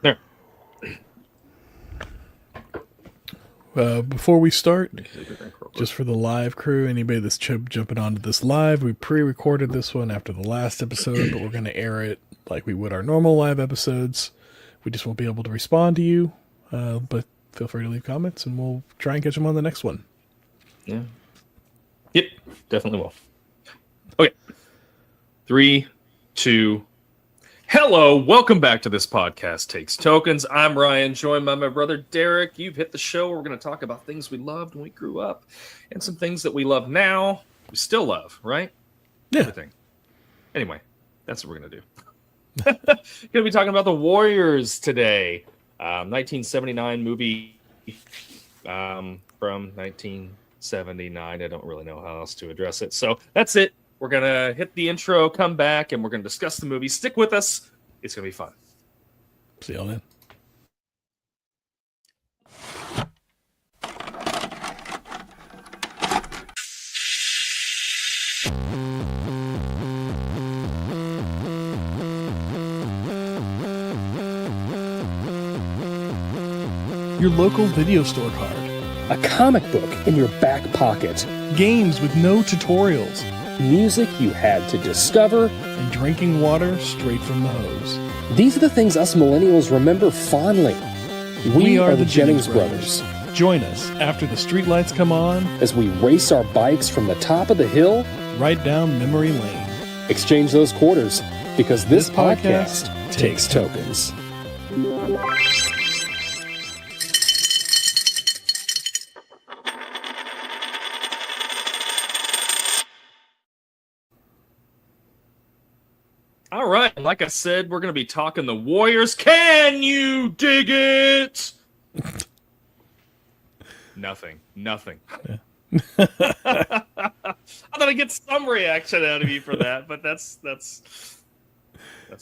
There. Before we start, just for the live crew, anybody that's jumping onto this live, we pre-recorded this one after the last episode, but we're going to air it like we would our normal live episodes. We just won't be able to respond to you, but feel free to leave comments, and we'll try and catch them on the next one. Yeah. Yep, definitely will. Okay. 3, 2. Hello, welcome back to This Podcast Takes Tokens. I'm Ryan, joined by my brother Deric. You've hit the show. We're going to talk about things we loved when we grew up and some things that we love now. We still love, right? Yeah. Everything. Anyway, that's what we're going to do. Going to be talking about the Warriors today. 1979 movie from 1979. I don't really know how else to address it. So that's it. We're going to hit the intro, come back, and we're going to discuss the movie. Stick with us. It's going to be fun. See y'all then. Your local video store card. A comic book in your back pocket. Games with no tutorials. Music you had to discover. And drinking water straight from the hose. These are the things us millennials remember fondly. We are the Jennings brothers. Join us after the streetlights come on as we race our bikes from the top of the hill right down memory lane. Exchange those quarters because this podcast takes tokens. All right, like I said, we're going to be talking the Warriors. Can you dig it? Nothing. Yeah. I thought I'd get some reaction out of you for that, but that's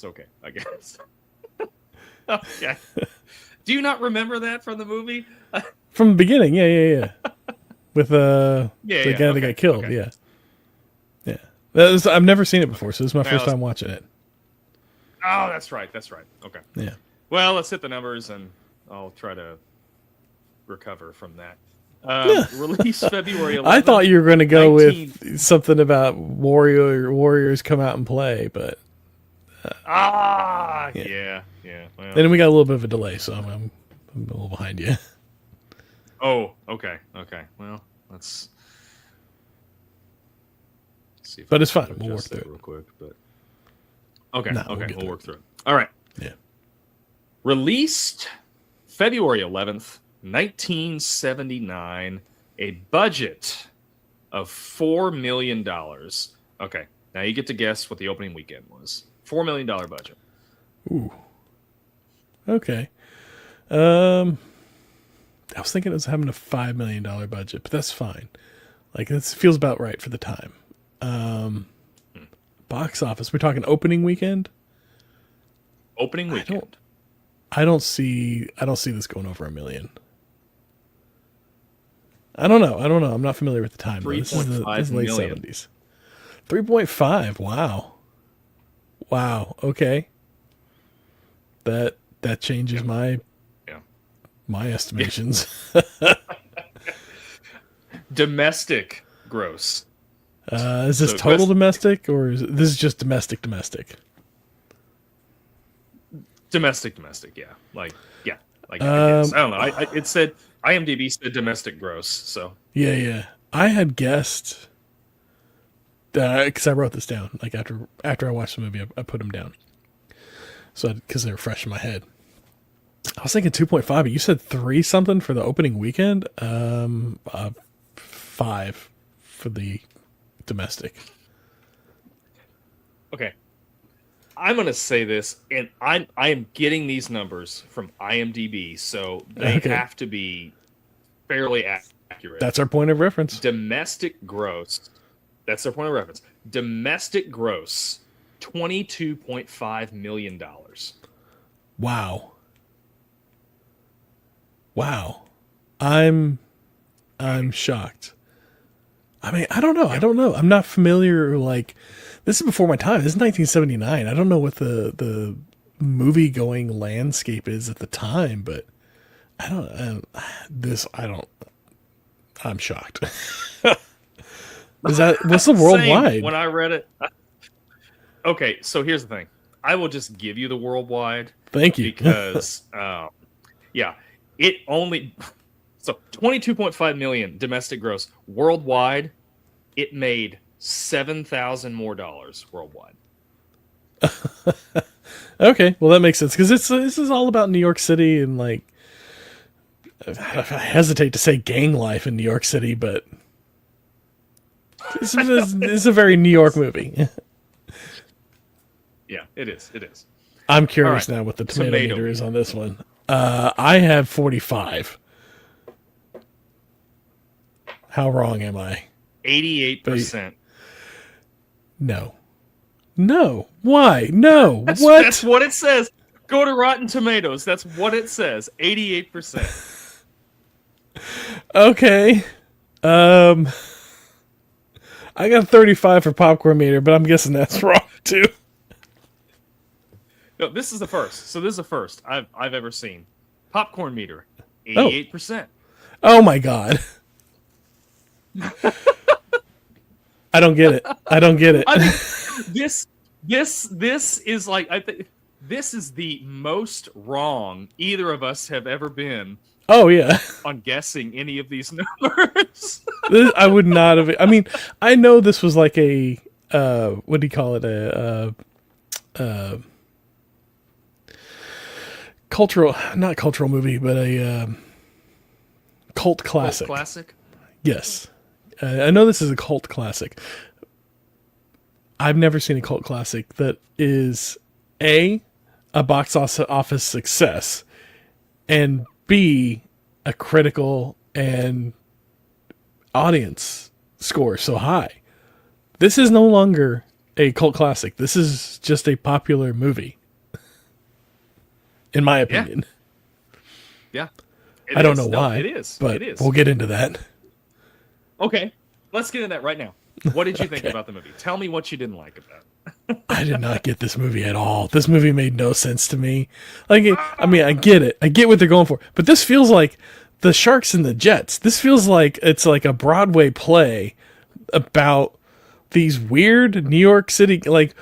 okay, I guess. Okay. Do you not remember that from the movie? From the beginning, yeah. With the guy that got killed, okay. Yeah. I've never seen it before, so this is my first time watching it. Oh, that's right. Okay. Yeah. Well, let's hit the numbers, and I'll try to recover from that. Release February 11th. I thought you were going to go with something about Warriors come out and play, but... yeah. Well, and then we got a little bit of a delay, so I'm a little behind you. Oh, okay. Well, let's see. But it's fine. We'll work through it real quick. But okay, we'll work through it. All right. Yeah. Released February 11th, 1979. A budget of $4 million. Okay, now you get to guess what the opening weekend was. $4 million budget. Ooh. Okay. I was thinking it was having a $5 million budget, but that's fine. Like, this feels about right for the time. Box office. We're talking opening weekend? Opening weekend. I don't see this going over $1 million. I don't know. I'm not familiar with the time. This is the late 70s. 3.5. Wow. Okay. That changes my estimations. Domestic gross. Is this total domestic, or is this is just domestic? Domestic, yeah. Like I guess. I don't know. It said IMDb said domestic gross. So yeah. I had guessed because I wrote this down. Like after I watched the movie, I put them down. So because they were fresh in my head. I was thinking 2.5, but you said 3 something for the opening weekend. 5 for the domestic. Okay. I'm going to say this, and I am getting these numbers from IMDb, so they have to be fairly accurate. That's our point of reference. Domestic gross. That's their point of reference. Domestic gross, $22.5 million. Wow. I'm shocked. I mean, I don't know. I'm not familiar. Like, this is before my time. This is 1979. I don't know what the movie going landscape is at the time, but I'm shocked. What's the worldwide? Same. When I read it. Okay, so here's the thing. I will just give you the worldwide. Thank you. Because, it only... So, 22.5 million domestic gross. Worldwide, it made $7,000 more worldwide. Okay, well that makes sense, because this is all about New York City and, like, I hesitate to say gang life in New York City, but this is a very New York movie. Yeah, it is. It is. I'm curious now what the tomato meter is on this one. I have 45. How wrong am I? 88%. No. Why? No. What? That's what it says. Go to Rotten Tomatoes. That's what it says. 88%. Okay. I got 35 for popcorn meter, but I'm guessing that's wrong too. No, this is the first. So this is the first I've ever seen. Popcorn meter, 88%. Oh my god. I don't get it. I think this is like, I think this is the most wrong either of us have ever been. Oh yeah. On guessing any of these numbers. I would not have. I mean, I know this was like a what do you call it? A cultural, not cultural movie, but a cult classic. Cult classic? Yes. I know this is a cult classic. I've never seen a cult classic that is A, box office success, and B, a critical and audience score so high. This is no longer a cult classic. This is just a popular movie, in my opinion. Yeah. I don't know why. It is. But it is. We'll get into that. Okay. Let's get into that right now. What did you think about the movie? Tell me what you didn't like about it. I did not get this movie at all. This movie made no sense to me. Like, I mean, I get it. I get what they're going for. But this feels like the Sharks and the Jets. This feels like it's like a Broadway play about these weird New York City, like,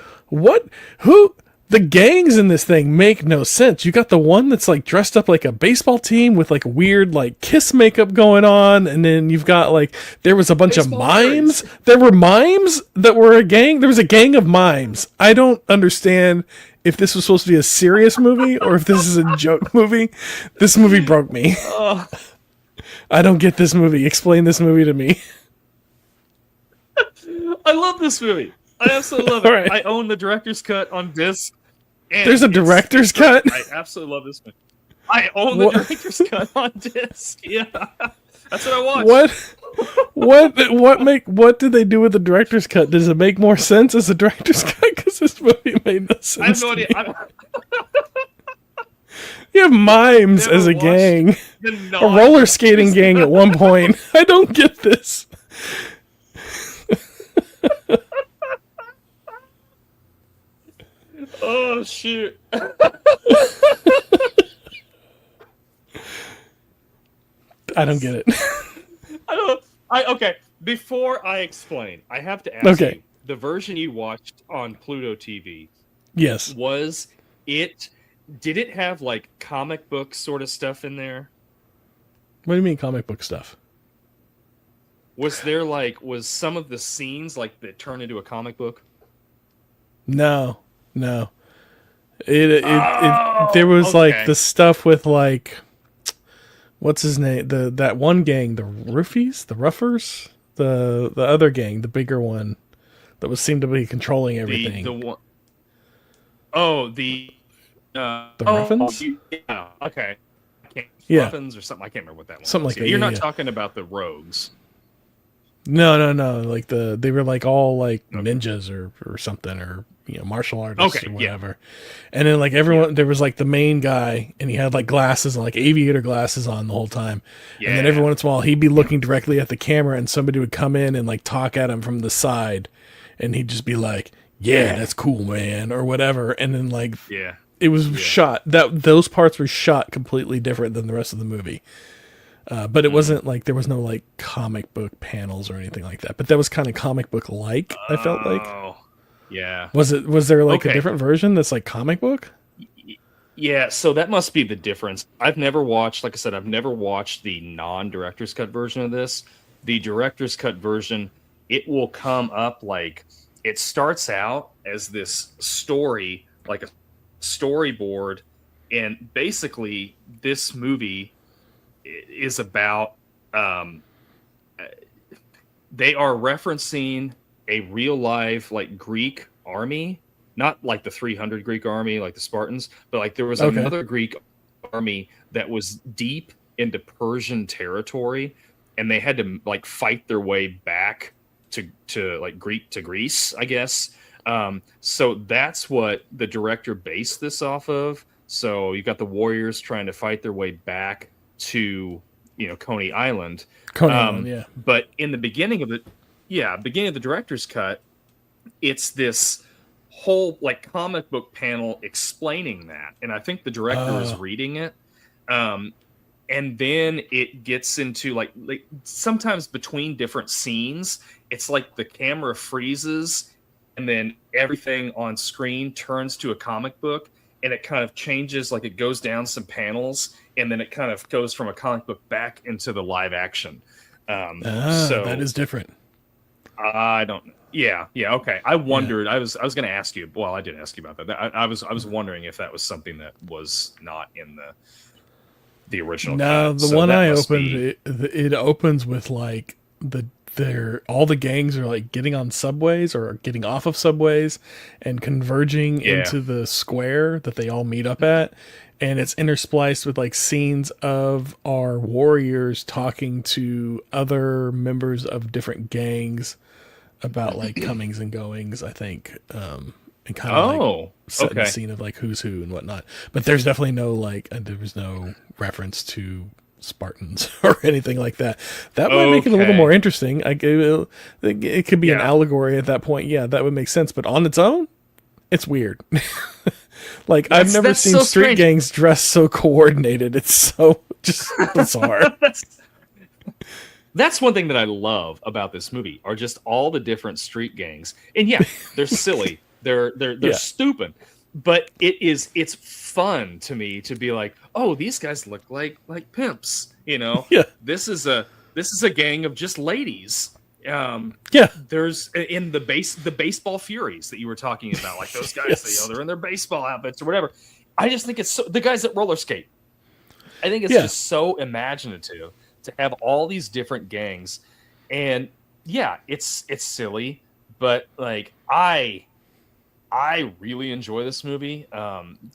the gangs in this thing make no sense. You got the one that's like dressed up like a baseball team with like weird like Kiss makeup going on, and then you've got like there was a bunch of mimes. There were mimes that were a gang. There was a gang of mimes. I don't understand if this was supposed to be a serious movie or if this is a joke movie. This movie broke me. I don't get this movie. Explain this movie to me. I love this movie. I absolutely love it. Right. I own the director's cut on disc. There's a director's cut? I absolutely love this movie. I own the director's cut on disc. Yeah. That's what I watched. What did they do with the director's cut? Does it make more sense as a director's cut? Because this movie made no sense. I have no idea. You have mimes as a gang. A roller skating gang at one point. I don't get this. Oh, shoot. I don't get it. Okay, before I explain, I have to ask you, the version you watched on Pluto TV, yes, did it have like comic book sort of stuff in there? What do you mean comic book stuff? Was some of the scenes like that turn into a comic book? No. There was like the stuff with like, what's his name? That one gang, the Roofies, the Ruffers, the other gang, the bigger one that seemed to be controlling everything. The Ruffins? Yeah. Okay. Ruffins or something. I can't remember what that one. Something was. like that. You're not talking about the Rogues. No. Like they were like all like ninjas or something, or martial artists or whatever. Yeah. And then like everyone, there was like the main guy, and he had like glasses and like aviator glasses on the whole time. Yeah. And then every once in a while, he'd be looking directly at the camera, and somebody would come in and like talk at him from the side, and he'd just be like, "Yeah, that's cool, man," or whatever. And then like it was shot, those parts were shot completely different than the rest of the movie. But it wasn't like, there was no like comic book panels or anything like that. But that was kind of comic book like, I felt like. Oh, yeah. Was there like a different version that's like comic book? Yeah, so that must be the difference. I've never watched, like I said, I've never watched the non-director's cut version of this. The director's cut version, it will come up like, it starts out as this story, like a storyboard, and basically this movie is about, they are referencing a real life like Greek army. Not like the 300 Greek army, like the Spartans, but like there was another Greek army that was deep into Persian territory, and they had to like fight their way back to like Greece, I guess. So that's what the director based this off of. So you got the Warriors trying to fight their way back to, Coney Island. Yeah. But in the beginning of the director's cut, it's this whole like comic book panel explaining that, and I think the director is reading it, and then it gets into like sometimes between different scenes, it's like the camera freezes, and then everything on screen turns to a comic book, and it kind of changes, like it goes down some panels, and then it kind of goes from a comic book back into the live action. So that is different. I don't know. Yeah, okay. I wondered. Yeah. I was going to ask you. Well, I did ask you about that. I was wondering if that was something that was not in the original. No, cut. The one I opened, it opens with like all the gangs are like getting on subways or getting off of subways and converging into the square that they all meet up at, and it's interspliced with like scenes of our warriors talking to other members of different gangs about like comings and goings, I think, and kind of like setting the scene of like who's who and whatnot. But there's definitely no there was no reference to Spartans or anything like that. That might make it a little more interesting. It could be an allegory at that point. Yeah, that would make sense. But on its own, it's weird. Like I've never seen so street gangs dressed so coordinated. It's so just bizarre. That's one thing that I love about this movie are just all the different street gangs. And yeah, they're silly. They're stupid. But it's fun to me to be like, oh, these guys look like pimps, Yeah. This is a gang of just ladies. There's in the Baseball Furies that you were talking about, like those guys, they're in their baseball outfits or whatever. I just think it's the guys that roller skate. I think it's just so imaginative to have all these different gangs, and it's silly, but like I really enjoy this movie,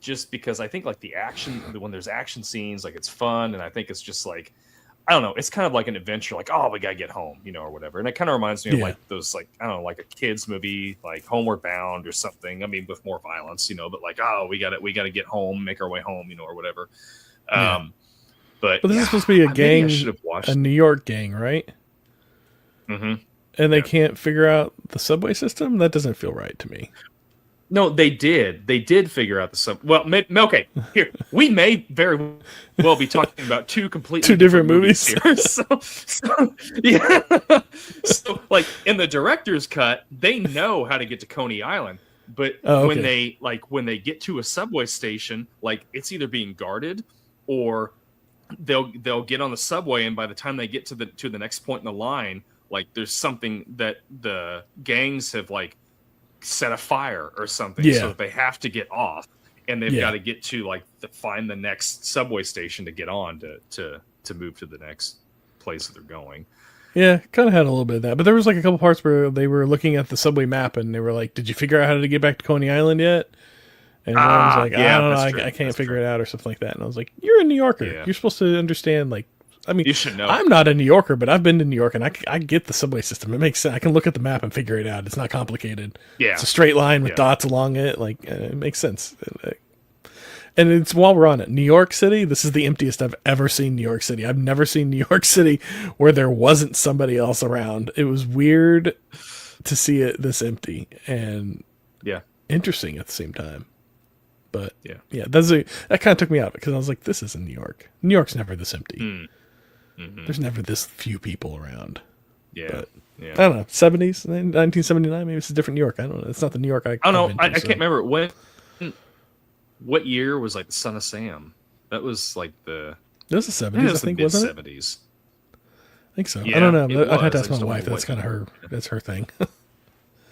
just because I think like the action, when there's action scenes, like it's fun, and I think it's just like, I don't know, it's kind of like an adventure, like, oh, we gotta get home, or whatever, and it kind of reminds me of like those, like, I don't know, like a kids movie, like Homeward Bound or something. I mean, with more violence, but like, oh, we gotta get home, make our way home, or whatever. But this is supposed to be a New York gang, right? Mm-hmm. And they can't figure out the subway system? That doesn't feel right to me. No, they did. They did figure out the subway. Well, okay. Here, we may very well be talking about two different movies here. So, yeah. So, like in the director's cut, they know how to get to Coney Island, but when they get to a subway station, like it's either being guarded or they'll get on the subway, and by the time they get to the next point in the line, like there's something that the gangs have like set a fire or something, so that they have to get off, and they've got to get to like find the next subway station to get on to move to the next place that they're going. Yeah, kind of had a little bit of that, but there was like a couple parts where they were looking at the subway map and they were like, "Did you figure out how to get back to Coney Island yet?" And one was like, "I don't know, I can't figure it out," or something like that. And I was like, "You're a New Yorker. You're supposed to understand." Like, I mean, you should know. I'm not a New Yorker, but I've been to New York, and I get the subway system. It makes sense. I can look at the map and figure it out. It's not complicated. Yeah, it's a straight line with dots along it. Like, it makes sense. And it's while we're on it, New York City. This is the emptiest I've ever seen New York City. I've never seen New York City where there wasn't somebody else around. It was weird to see it this empty and interesting at the same time. But Yeah. that kind of took me out of it because I was like, this isn't New York. New York's never this empty. Mm-hmm. There's never this few people around. Yeah. But Yeah. I don't know, 70s, 1979. Maybe it's a different New York. I don't know. It's not the New York I don't know. I can't remember what year was like the Son of Sam. That was like the. It was the 70s, I think, wasn't it? 70s. I think so. Yeah, I don't know. it I'd have to was. ask my wife. That's kind of her. That's her thing.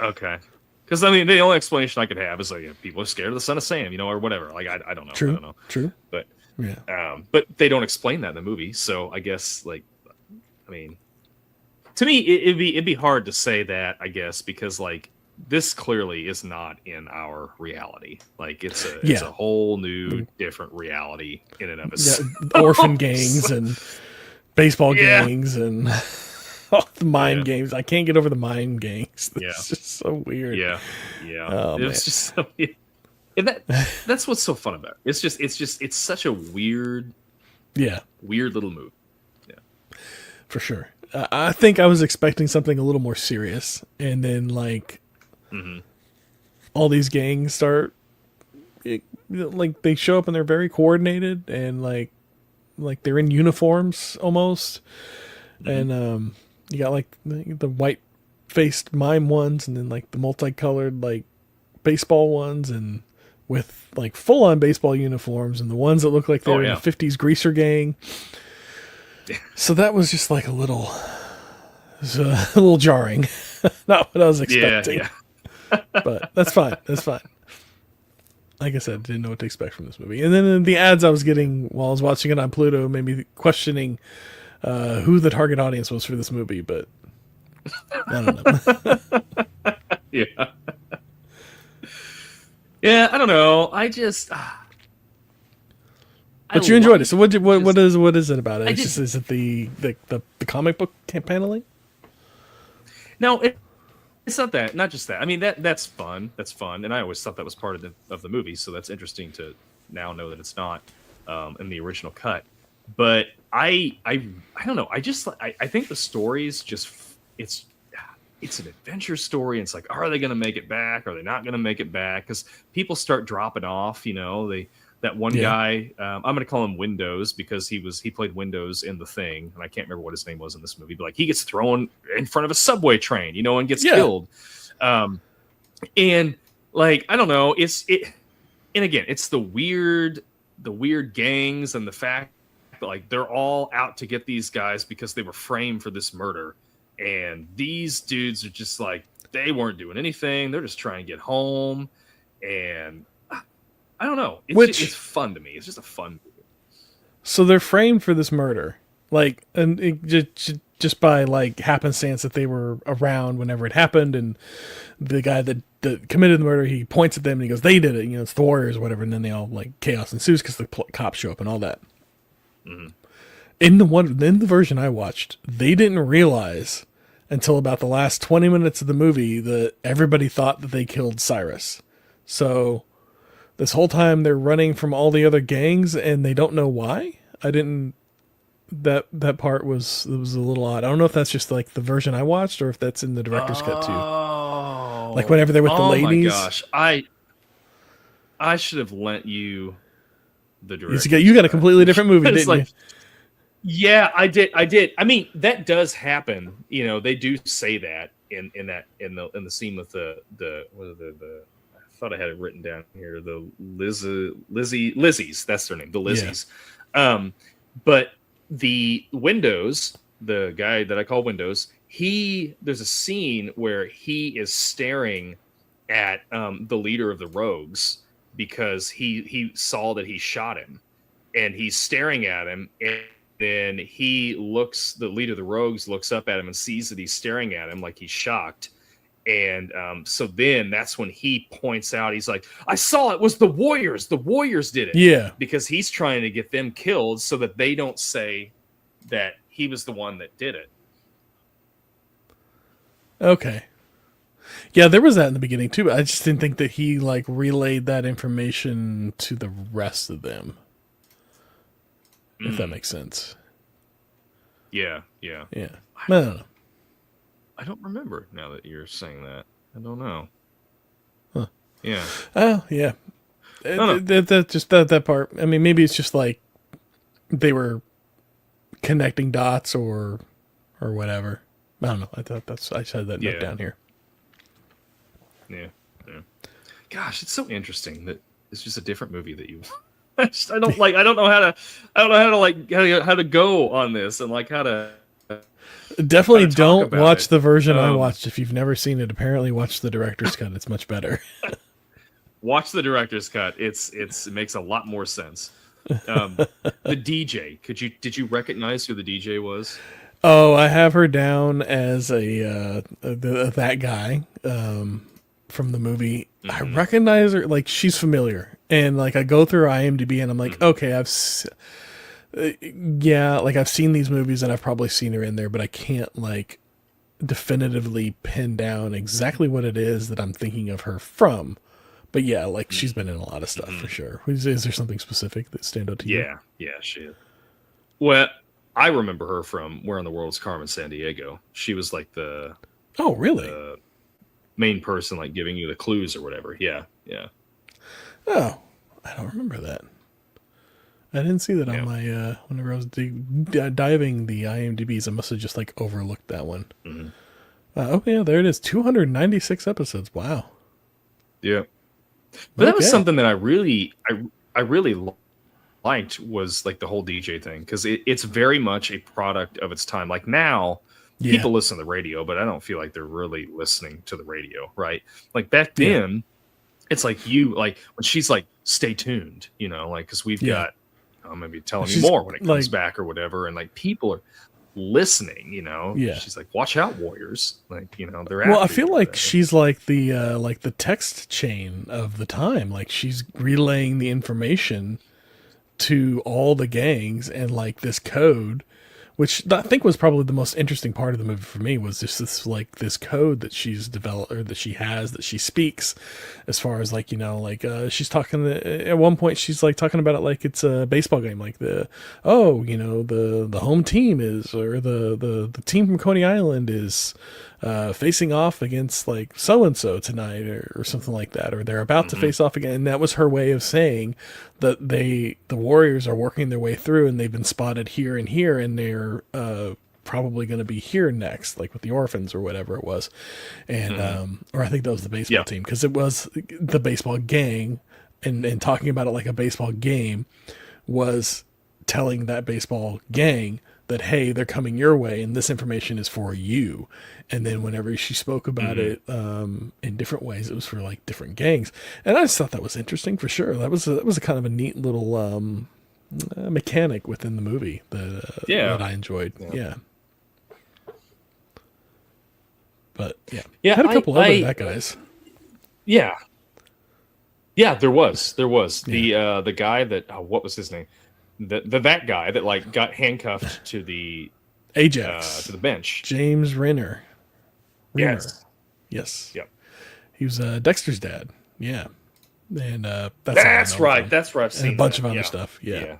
Okay. Because I mean, the only explanation I could have is like people are scared of the Son of Sam, or whatever. Like I don't know. True. I don't know. True. But yeah. But they don't explain that in the movie, so I guess I mean, to me it'd be hard to say that, I guess, because like this clearly is not in our reality. Like it's a whole new different reality in and of itself. Yeah, orphan gangs and baseball gangs and all the mind games. I can't get over the mind gangs. It's just so weird. Yeah. Oh, It's just so weird. And that's what's so fun about it. It's such a weird little movie. Yeah. For sure. I think I was expecting something a little more serious, and then like all these gangs start like they show up and they're very coordinated and like they're in uniforms almost. And you got like the white faced mime ones and then like the multicolored like baseball ones and with like full on baseball uniforms and the ones that look like they're in a 50s greaser gang. So that was just like a little jarring. Not what I was expecting. Yeah. But that's fine. That's fine. Like I said, didn't know what to expect from this movie. And then the ads I was getting while I was watching it on Pluto made me questioning who the target audience was for this movie, but I don't know. Yeah. Yeah, I don't know. I just But you enjoyed it. So what is it about it? Is it the comic book paneling? No, it's not that. Not just that. I mean that's fun. That's fun, and I always thought that was part of the movie. So that's interesting to now know that it's not in the original cut. But I don't know. I think the story's just it's an adventure story. And it's like, are they going to make it back? Are they not going to make it back? Because people start dropping off. That one guy, I'm going to call him Windows because he played Windows in The Thing, and I can't remember what his name was in this movie. But like he gets thrown in front of a subway train, and gets killed. And like I don't know, and again, it's the weird gangs and the fact that like they're all out to get these guys because they were framed for this murder, and these dudes are just like they weren't doing anything. They're just trying to get home, and I don't know. It's fun to me. It's just a fun movie. So they're framed for this murder, like, and just by like happenstance that they were around whenever it happened, and the guy that committed the murder, he points at them and he goes, "They did it." It's the Warriors or whatever, and then they all like chaos ensues because the cops show up and all that. Mm-hmm. In the version I watched, they didn't realize until about the last 20 minutes of the movie that everybody thought that they killed Cyrus. So this whole time they're running from all the other gangs and they don't know why. That part was a little odd. I don't know if that's just like the version I watched or if that's in the director's cut too. Like whenever they're with the ladies. Oh my gosh. I should have lent you the director's You got a completely different movie, didn't you? Yeah, I did. I mean, that does happen. They do say that in the scene with the I thought I had it written down here. The Lizzie's, that's their name. The Lizzie's. Yeah. But the Windows, the guy that I call Windows, there's a scene where he is staring at the leader of the Rogues because he saw that he shot him, and he's staring at him, and then the leader of the Rogues looks up at him and sees that he's staring at him like he's shocked. And so then that's when he points out, he's like, I saw it was the Warriors. The Warriors did it. Yeah. Because he's trying to get them killed so that they don't say that he was the one that did it. Okay. Yeah, there was that in the beginning too, but I just didn't think that he like relayed that information to the rest of them. If that makes sense. Yeah. I don't know. I don't remember now that you're saying that. I don't know. Huh. Yeah. Oh, yeah. No. That part. I mean, maybe it's just like they were connecting dots or whatever. I don't know. I just had that note down here. Yeah. Gosh, it's so interesting that it's just a different movie that you. I don't know how to go on this and like how to. Definitely don't watch the version I watched if you've never seen it. Apparently, watch the director's cut. It's much better. Watch the director's cut. It makes a lot more sense. The DJ. Did you recognize who the DJ was? Oh, I have her down as that guy from the movie. Mm-hmm. I recognize her, like she's familiar, and like I go through IMDb and I'm like, okay, I've seen these movies and I've probably seen her in there, but I can't like definitively pin down exactly what it is that I'm thinking of her from. But yeah, like she's been in a lot of stuff for sure. Is there something specific that stand out to you? Yeah, she is. Well, I remember her from Where in the World's Carmen Sandiego. She was like the main person, like giving you the clues or whatever. Yeah. Oh, I don't remember that. I didn't see that on my whenever I was diving the IMDb's. I must have just like overlooked that one. Mm-hmm. There it is. 296 episodes. Wow. Yeah. But that was something that I really liked, was like the whole DJ thing, because it's very much a product of its time. Like now, people listen to the radio, but I don't feel like they're really listening to the radio, right? Like back then, it's like when she's like, stay tuned, like because we've got, I'm gonna be telling you more when it comes back or whatever, and like people are listening, she's like, watch out, Warriors, like they're I feel like she's like the text chain of the time, like she's relaying the information to all the gangs, and like this code, which I think was probably the most interesting part of the movie for me, was just this code that she's developed, or that she speaks, as far as like, she's talking at one point, she's like talking about it like it's a baseball game, like the home team is, or the team from Coney Island is facing off against like so-and-so tonight, or something like that, or they're about to face off again. And that was her way of saying that the Warriors are working their way through, and they've been spotted here and here, and they're probably going to be here next, like with the orphans or whatever it was. And or I think that was the baseball team, because it was the baseball gang, and talking about it like a baseball game was telling that baseball gang that, hey, they're coming your way, and this information is for you. And then whenever she spoke about it in different ways, it was for like different gangs. And I just thought that was interesting for sure. That was a kind of a neat little mechanic within the movie that I enjoyed. Yeah. But yeah, had a couple other that guys. Yeah, there was the guy that what was his name? That guy that like got handcuffed to the Ajax to the bench. James Renner. Yes. Yep. He was Dexter's dad. Yeah. And that's right. That's right. I've seen and a bunch of other stuff. Yeah.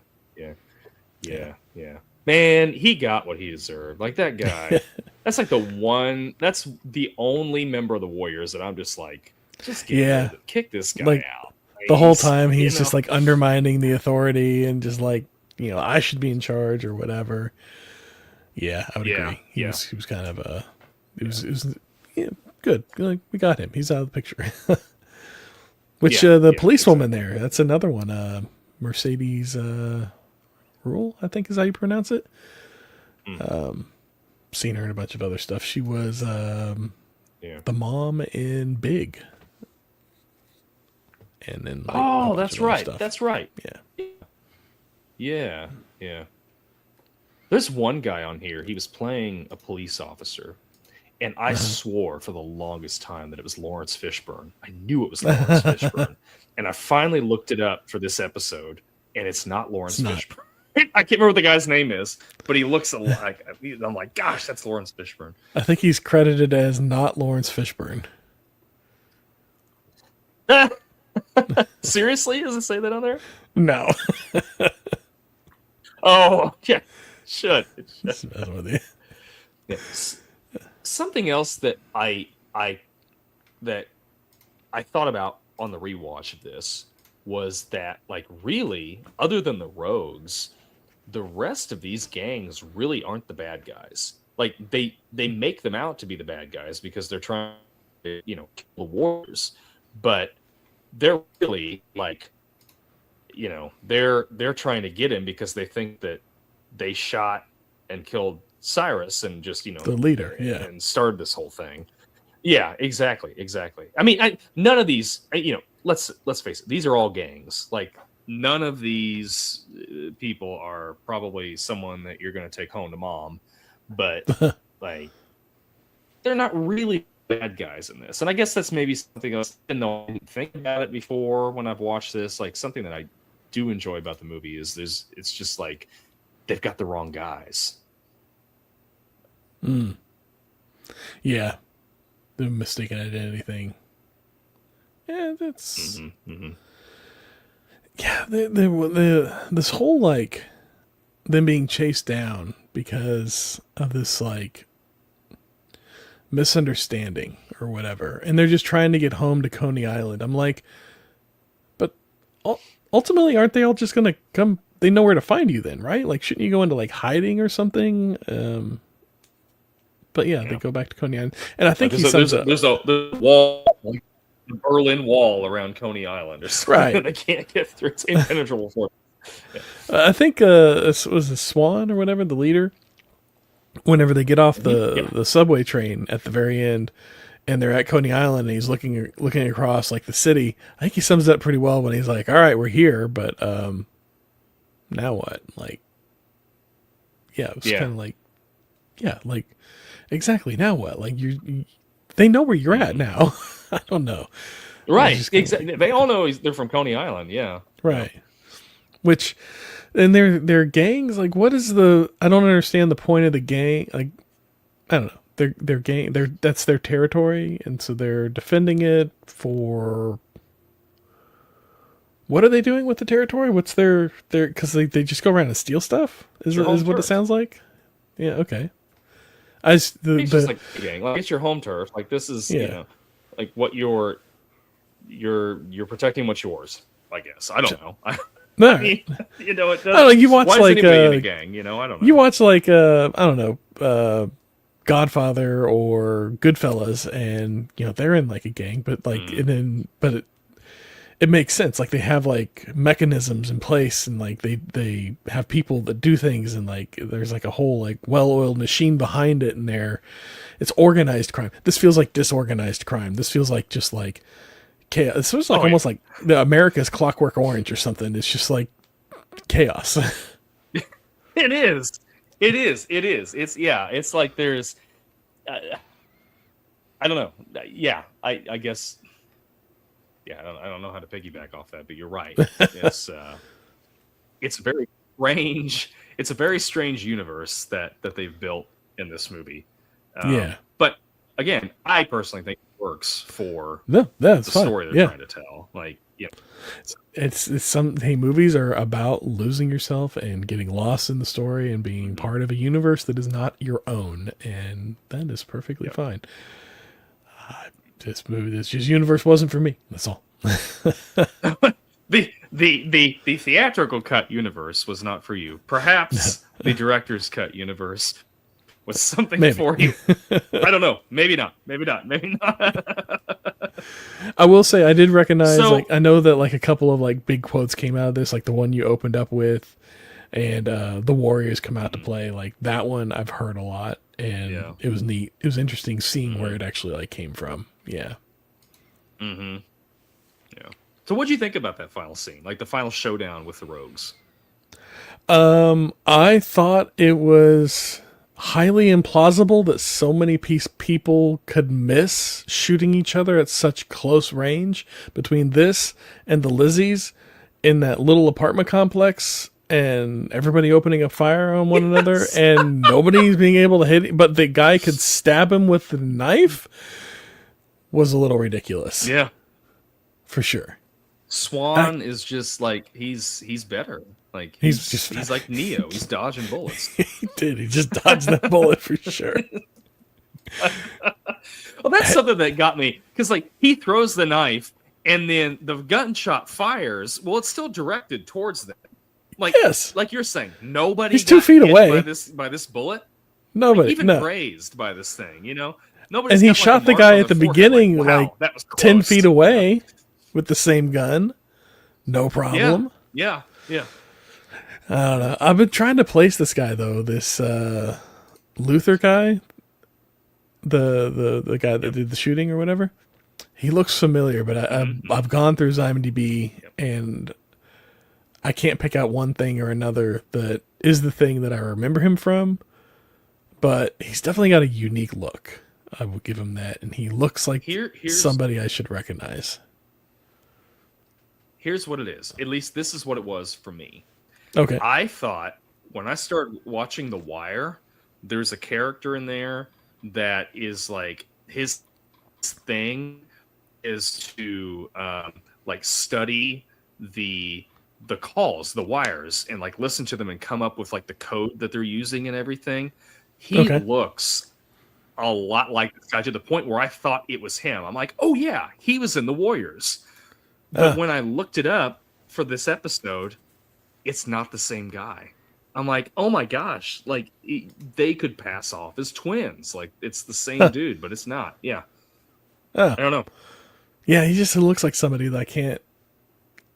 Man, he got what he deserved. Like that guy. That's like that's the only member of the Warriors that I'm just like, kick this guy out. Like, the whole time he's just like undermining the authority, and just like, I should be in charge or whatever. Yeah, I would agree. He was kind of it was good. Like, we got him. He's out of the picture. Which the policewoman there, that's another one. Mercedes Rule, I think is how you pronounce it. Seen her in a bunch of other stuff. She was the mom in Big. And then that's right. That's right. Yeah. There's one guy on here. He was playing a police officer, and I swore for the longest time that it was Lawrence Fishburne. I knew it was Lawrence Fishburne, and I finally looked it up for this episode, and it's not Lawrence Fishburne. I can't remember what the guy's name is, but he looks like. I'm like, gosh, that's Lawrence Fishburne. I think he's credited as not Lawrence Fishburne. Seriously? Does it say that on there? No. Oh, yeah. It should. Yeah. Something else that I thought about on the rewatch of this was that, like, really, other than the rogues, the rest of these gangs really aren't the bad guys. Like, they make them out to be the bad guys because they're trying to, you know, kill the Warriors, but they're really, like, you know, they're trying to get him because they think that they shot and killed Cyrus and just, you know, The leader, yeah. and started this whole thing. Yeah, exactly. I mean, none of these, you know, let's face it, these are all gangs. Like, none of these people are probably someone that you're going to take home to mom, but like, they're not really bad guys in this. And I guess that's maybe something else. I didn't think about it before when I've watched this. Like, something that I do enjoy about the movie is it's just like they've got the wrong guys. Yeah, the mistaken identity thing. Yeah, that's yeah. This whole, like, them being chased down because of this, like, misunderstanding or whatever, and they're just trying to get home to Coney Island. I'm like, but ultimately, aren't they all just gonna come? They know where to find you then, right? Like, shouldn't you go into, like, hiding or something? But yeah, they go back to Coney Island, and I think there's a wall, like the Berlin Wall around Coney Island, or something. Right. They can't get through. It's impenetrable for them. I think it was a Swan or whatever, the leader. Whenever they get off the subway train at the very end, and they're at Coney Island, and he's looking across, like, the city. I think he sums it up pretty well when he's like, "All right, we're here, but now what?" Like, yeah, it was kind of like, yeah, like, exactly. Now what? Like, they know where you're at now. I don't know. Right. Exactly. They all know they're from Coney Island. Yeah. Right. Which, and their gangs, like, what is I don't understand the point of the gang. Like, I don't know. Their gang, that's their territory, and so they're defending it for. What are they doing with the territory? What's their because they just go around and steal stuff? Is what it sounds like? Yeah. Okay. It's just like a gang. Like, it's your home turf. Like, this is, you know, like, what you're protecting what's yours, I guess. I don't know. No. I mean, you know, it does. I don't know, you watch, why like, is anybody in a gang, you know, I don't know. You watch, like, I don't know, Godfather or Goodfellas, and, you know, they're in, like, a gang, but, like, but it makes sense. Like, they have, like, mechanisms in place, and, like, they have people that do things, and, like, there's, like, a whole, like, well-oiled machine behind it, and it's organized crime. This feels like disorganized crime. This feels like just, like, chaos. This was, like, almost like America's Clockwork Orange or something. It's just, like, chaos. It is. It's, yeah, it's like there's, I don't know. Yeah, I guess. Yeah, I don't know how to piggyback off that, but you're right. It's very strange. It's a very strange universe that they've built in this movie. Yeah. But again, I personally think it works for the story they're trying to tell. Like, yeah, it's some movies are about losing yourself and getting lost in the story and being part of a universe that is not your own, and that is perfectly fine. This universe wasn't for me. That's all. The theatrical cut universe was not for you. Perhaps the director's cut universe was something for you. I don't know. Maybe not. I will say I did recognize, like, I know that, like, a couple of, like, big quotes came out of this, like the one you opened up with, and the Warriors come out to play. Like, that one I've heard a lot, and it was neat. It was interesting seeing where it actually, like, came from. Yeah. Mm-hmm. Yeah. So what'd you think about that final scene? Like, the final showdown with the rogues? I thought it was highly implausible that so many people could miss shooting each other at such close range between this and the Lizzies in that little apartment complex, and everybody opening a fire on one another, and nobody's being able to hit, but the guy could stab him with the knife. Was a little ridiculous. Yeah. For sure. Swan is just like, he's better. Like, he's like Neo. He's dodging bullets. He did. He just dodged that bullet for sure. Well, that's something that got me, because, like, he throws the knife And then the gunshot fires. Well, it's still directed towards them. Like, Yes. like you're saying, nobody He's 2 got feet hit away. by this bullet. Nobody. Even No. grazed by this thing, you know? Nobody's And he got, like, shot a the mark guy on at the their forehead, beginning, like, wow, like, that was 10 close. feet away with the same gun. No Yeah. problem. Yeah. Yeah. I don't know. I've been trying to place this guy, though. This Luther guy. The guy that did the shooting or whatever. He looks familiar, but I've gone through his IMDb and I can't pick out one thing or another that is the thing that I remember him from. But he's definitely got a unique look. I will give him that, and he looks like Here's somebody I should recognize. Here's what it is. At least this is what it was for me. Okay. I thought when I started watching The Wire, there's a character in there that is like his thing is to like study the calls, the wires, and like listen to them and come up with like the code that they're using and everything. He looks a lot like this guy to the point where I thought it was him. I'm like, oh yeah, he was in the Warriors. But when I looked it up for this episode, it's not the same guy. I'm like, oh my gosh, like they could pass off as twins. Like it's the same dude, but it's not. Yeah. I don't know. Yeah, he just looks like somebody that I can't.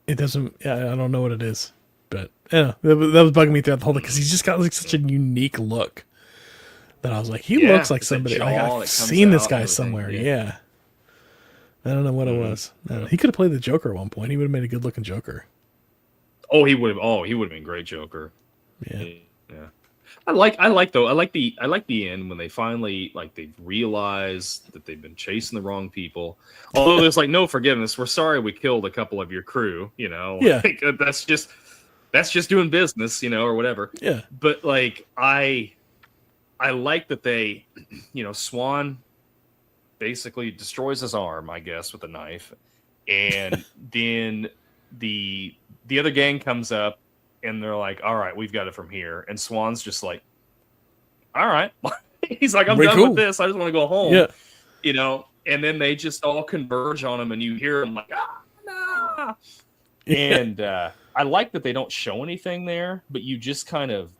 It doesn't. Yeah, I don't know what it is, but yeah, that was bugging me throughout the whole thing because he's just got like such a unique look that I was like, he looks like somebody. Like, I've seen this guy somewhere. Yeah. I don't know what it was. I don't know. He could have played the Joker at one point. He would have made a good looking Joker. Oh, he would have. Oh, he would have been great Joker. Yeah. Yeah. I like the end when they finally like they realize that they've been chasing the wrong people. Although there's like no forgiveness. We're sorry we killed a couple of your crew, you know. Yeah. Like, that's just doing business, you know, or whatever. Yeah. But like I like that they, you know, Swan basically destroys his arm, I guess, with a knife. And then the other gang comes up and they're like, all right, we've got it from here. And Swan's just like, all right. He's like, I'm done with this. I just want to go home. Yeah. You know, and then they just all converge on him and you hear him like, nah. Yeah. And I like that they don't show anything there, but you just kind of,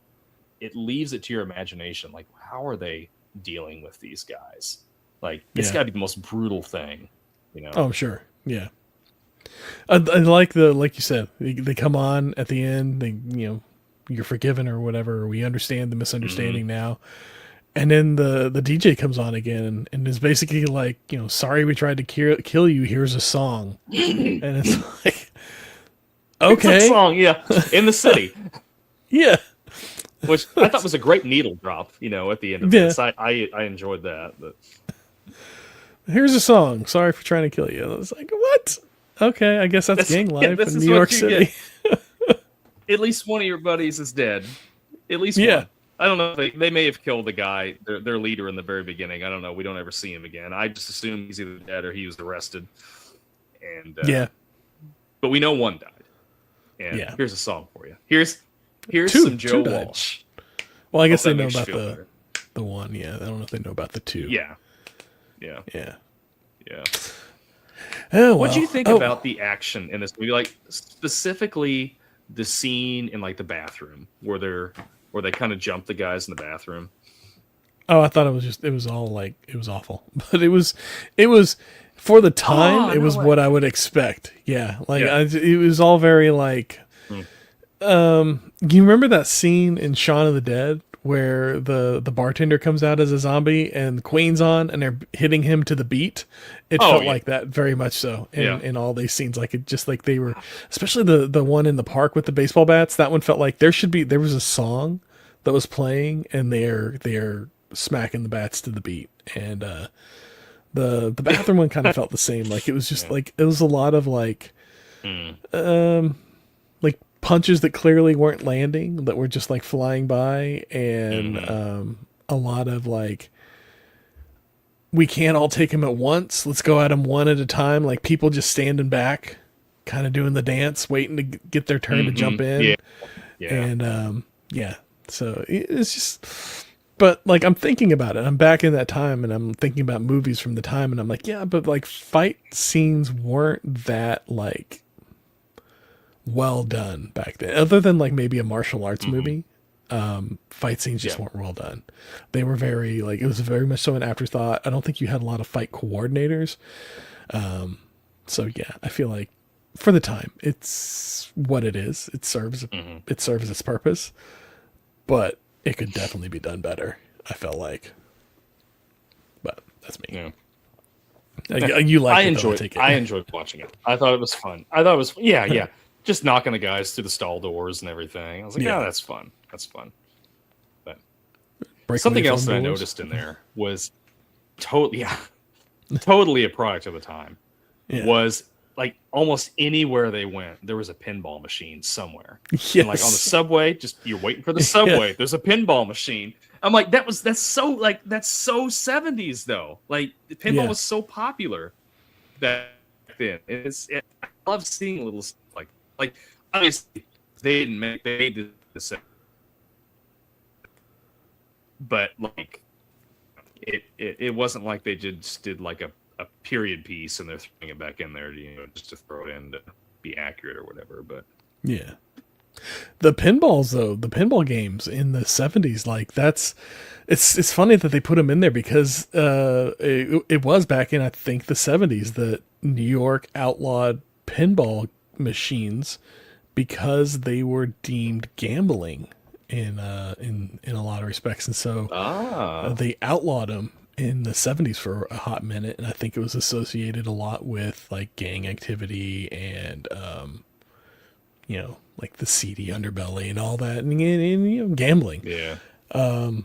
it leaves it to your imagination. Like, how are they dealing with these guys? Like, it's got to be the most brutal thing, you know? Oh, sure. Yeah. I like like you said, they come on at the end, they, you know, you're forgiven or whatever, or we understand the misunderstanding now. And then the DJ comes on again and is basically like, you know, sorry we tried to kill you, here's a song. And it's like, okay. It's a song, yeah, in the city. Yeah. Which I thought was a great needle drop, you know, at the end of this. I enjoyed that. But here's a song, sorry for trying to kill you. I was like, what? Okay, I guess that's gang life in New York City. At least one of your buddies is dead. At least one. I don't know. They may have killed the guy, their leader in the very beginning. I don't know. We don't ever see him again. I just assume he's either dead or he was arrested. And but we know one died. And here's a song for you. Here's some Joe Walsh. Well, I guess they know about the one. Yeah, I don't know if they know about the two. Yeah. Oh, well. What do you think about the action in this movie? Like specifically the scene in like the bathroom where they kind of jump the guys in the bathroom. Oh, I thought it was all like, it was awful, but it was for the time, it was what I would expect. Yeah. Like it was all very like, you remember that scene in Shaun of the Dead where the bartender comes out as a zombie and Queen's on and they're hitting him to the beat? It felt like that very much so in all these scenes. Like it just like they were, especially the one in the park with the baseball bats. That one felt like there was a song that was playing and they're smacking the bats to the beat. And the bathroom one kind of felt the same. Like it was just like, it was a lot of like like punches that clearly weren't landing, that were just like flying by, and a lot of like, we can't all take him at once, let's go at him one at a time, like people just standing back kind of doing the dance waiting to get their turn to jump in. And so it's just, But like I'm thinking about it. I'm back in that time and I'm thinking about movies from the time and I'm like, yeah, but like fight scenes weren't that like well done back then. Other than like maybe a martial arts movie. Fight scenes just weren't well done. They were very like it was very much so an afterthought. I don't think you had a lot of fight coordinators. So yeah, I feel like for the time, it's what it is. It serves its purpose, but it could definitely be done better. I felt like, but that's me. Yeah. You like? I enjoyed watching it. I thought it was fun. I thought it was yeah. Just knocking the guys through the stall doors and everything. I was like, yeah, that's fun. That's fun. But something else that I noticed in there was totally a product of the time. Yeah. Was like almost anywhere they went, there was a pinball machine somewhere. Yes. And like on the subway, just you're waiting for the subway. There's a pinball machine. I'm like, that's so 70s though. Like the pinball was so popular back then. I love seeing little stuff like obviously they did this, but like it wasn't like they just did like a period piece and they're throwing it back in there to, just to throw it in to be accurate or whatever. But yeah, the pinball games in the 70s, like it's funny that they put them in there because it was back in I think the 70s that New York outlawed pinball machines because they were deemed gambling in a lot of respects, and so they outlawed them in the 70s for a hot minute, and I think it was associated a lot with like gang activity and like the seedy underbelly and all that, and gambling. Yeah. And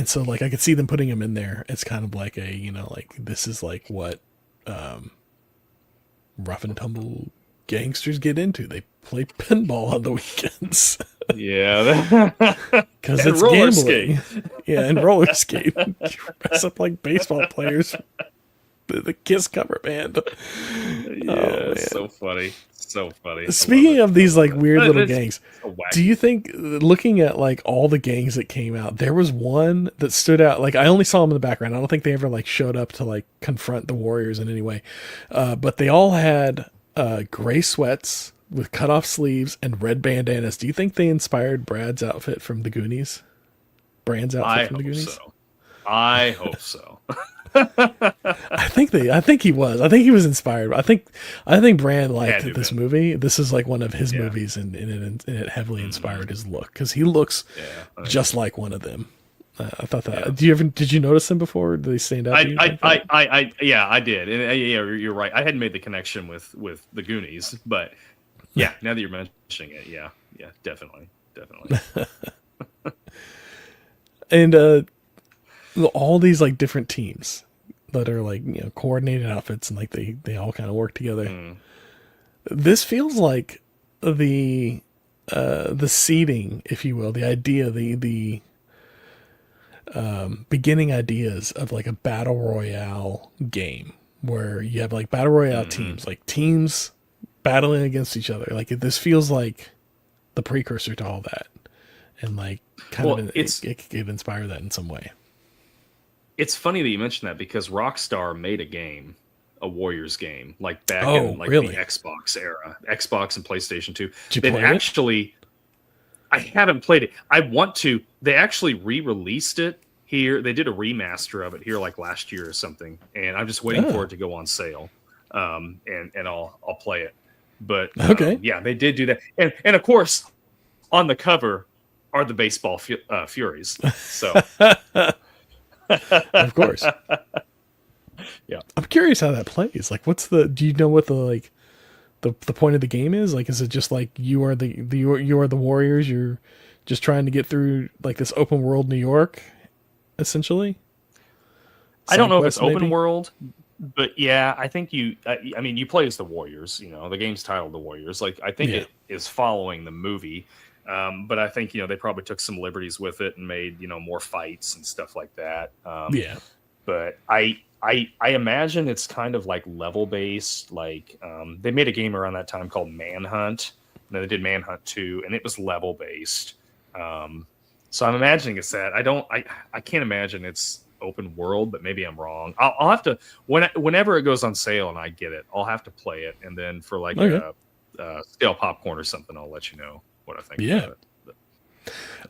so like I could see them putting them in there. It's kind of like a like this is like what rough and tumble gangsters get into. They play pinball on the weekends. Yeah, because it's gambling. Skate. Yeah, and roller skate. Dress up like baseball players. The Kiss cover band. Yeah, it's so funny. So funny. Speaking of these like weird little gangs, so do you think looking at like all the gangs that came out, there was one that stood out? Like I only saw them in the background. I don't think they ever like showed up to like confront the Warriors in any way. But they all had gray sweats with cut off sleeves and red bandanas. Do you think they inspired Brad's outfit from the Goonies? Brand's outfit from the Goonies? So. I hope so. I think he was. I think he was inspired. I think Brand liked this movie. This is like one of his movies, and it heavily inspired his look because he looks just like one of them. I thought that. Did you notice them before? Did they stand out? I did. And you're right. I hadn't made the connection with the Goonies, but yeah, now that you're mentioning it, yeah, definitely. And all these like different teams that are like coordinated outfits and like they all kind of work together. This feels like the seeding, if you will, the idea, the beginning ideas of like a battle royale game where you have like battle royale teams battling against each other. Like this feels like the precursor to all that, and like it could inspire that in some way. It's funny that you mentioned that because Rockstar made a Warriors game, like back in like the Xbox era, Xbox and PlayStation 2. I haven't played it. I want to. They actually re-released it here. They did a remaster of it here like last year or something, and I'm just waiting for it to go on sale. And I'll play it. But yeah, they did do that, and of course, on the cover are the Baseball Furies. So. Of course. Yeah. I'm curious how that plays. Like do you know what the point of the game is? Like is it just like you are the Warriors, you're just trying to get through like this open world New York essentially? I don't know if it's open world, but yeah, I think you play as the Warriors, the game's titled The Warriors. Like I think it is following the movie. But I think, they probably took some liberties with it and made, more fights and stuff like that. But I imagine it's kind of like level based. Like they made a game around that time called Manhunt. And then they did Manhunt 2, and it was level based. So I'm imagining it's that. I can't imagine it's open world, but maybe I'm wrong. I'll have to whenever it goes on sale and I get it, I'll have to play it, and then for like Okay. a stale popcorn or something, I'll let you know what I think Yeah. about it. But,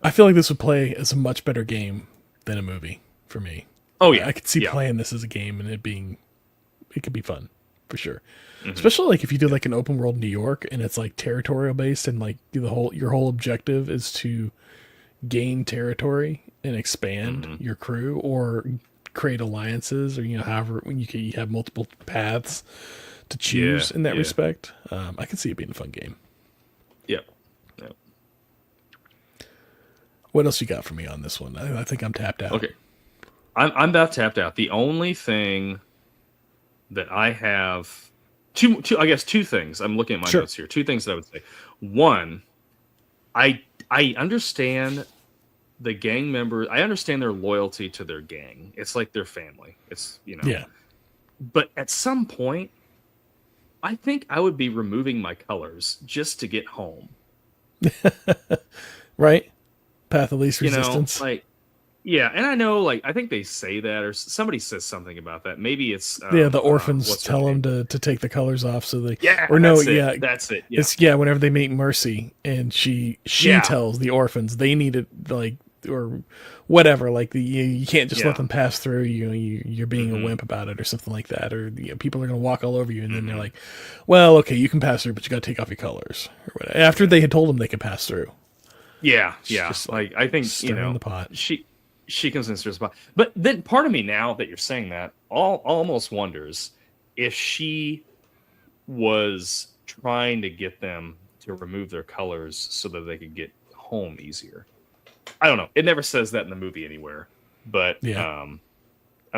I feel like this would play as a much better game than a movie for me. oh yeah, I could see yeah. playing this as a game and it could be fun for sure. Especially like if you do like an open world New York and it's like territorial based and like your whole objective is to gain territory and expand your crew or create alliances or however when you have multiple paths to choose in that respect. I could see it being a fun game. Yep. Yep. What else you got for me on this one? I think I'm tapped out. Okay. I'm about tapped out. The only thing that I have two things. I'm looking at my notes here. Two things that I would say. One, I understand the gang members. I understand their loyalty to their gang. It's like their family. It's Yeah. But at some point, I think I would be removing my colors just to get home. Right? Path of least resistance. Yeah, and I know, I think they say that, or somebody says something about that. Maybe it's the orphans tell them to take the colors off, so they that's it. Yeah. It's whenever they meet Mercy, and she tells the orphans they need it or whatever, you can't just let them pass through. You're being a wimp about it, or something like that, or people are gonna walk all over you, and then they're like, well, okay, you can pass through, but you got to take off your colors, or whatever. After they had told them they could pass through. Yeah, yeah. I think stirring the pot. She comes in the spot. But then part of me, now that you're saying that, almost wonders if she was trying to get them to remove their colors so that they could get home easier. I don't know. It never says that in the movie anywhere. But I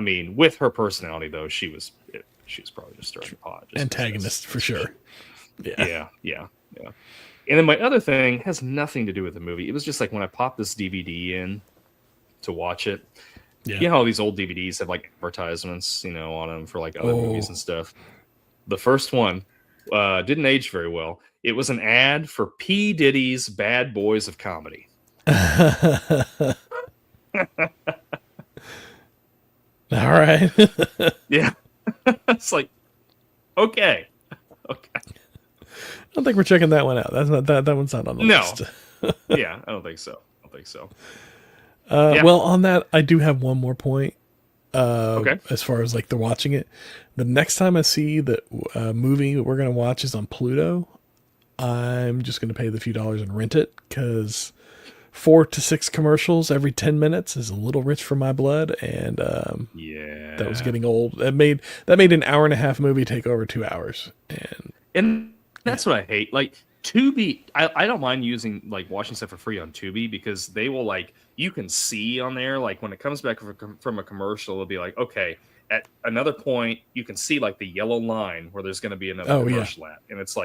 mean, with her personality though, she was probably just stirring the pot. Antagonist for sure. Yeah. And then my other thing has nothing to do with the movie. It was just like when I popped this DVD in to watch it. Yeah. You know how these old DVDs have like advertisements, on them for like other movies and stuff. The first one didn't age very well. It was an ad for P. Diddy's Bad Boys of Comedy. All right. Yeah. It's like, okay. I don't think we're checking that one out. That's not that one's not on the list. Yeah, I don't think so. Well, on that, I do have one more point. Okay. As far as the watching it, the next time I see the movie that we're gonna watch is on Pluto, I'm just gonna pay the few dollars and rent it, because 4 to 6 commercials every 10 minutes is a little rich for my blood, and that was getting old. That made an hour and a half movie take over 2 hours, and that's what I hate. Tubi, I don't mind using watching stuff for free on Tubi, because they will you can see on there when it comes back from a commercial, it'll be okay, at another point you can see the yellow line where there's going to be another commercial at, and it's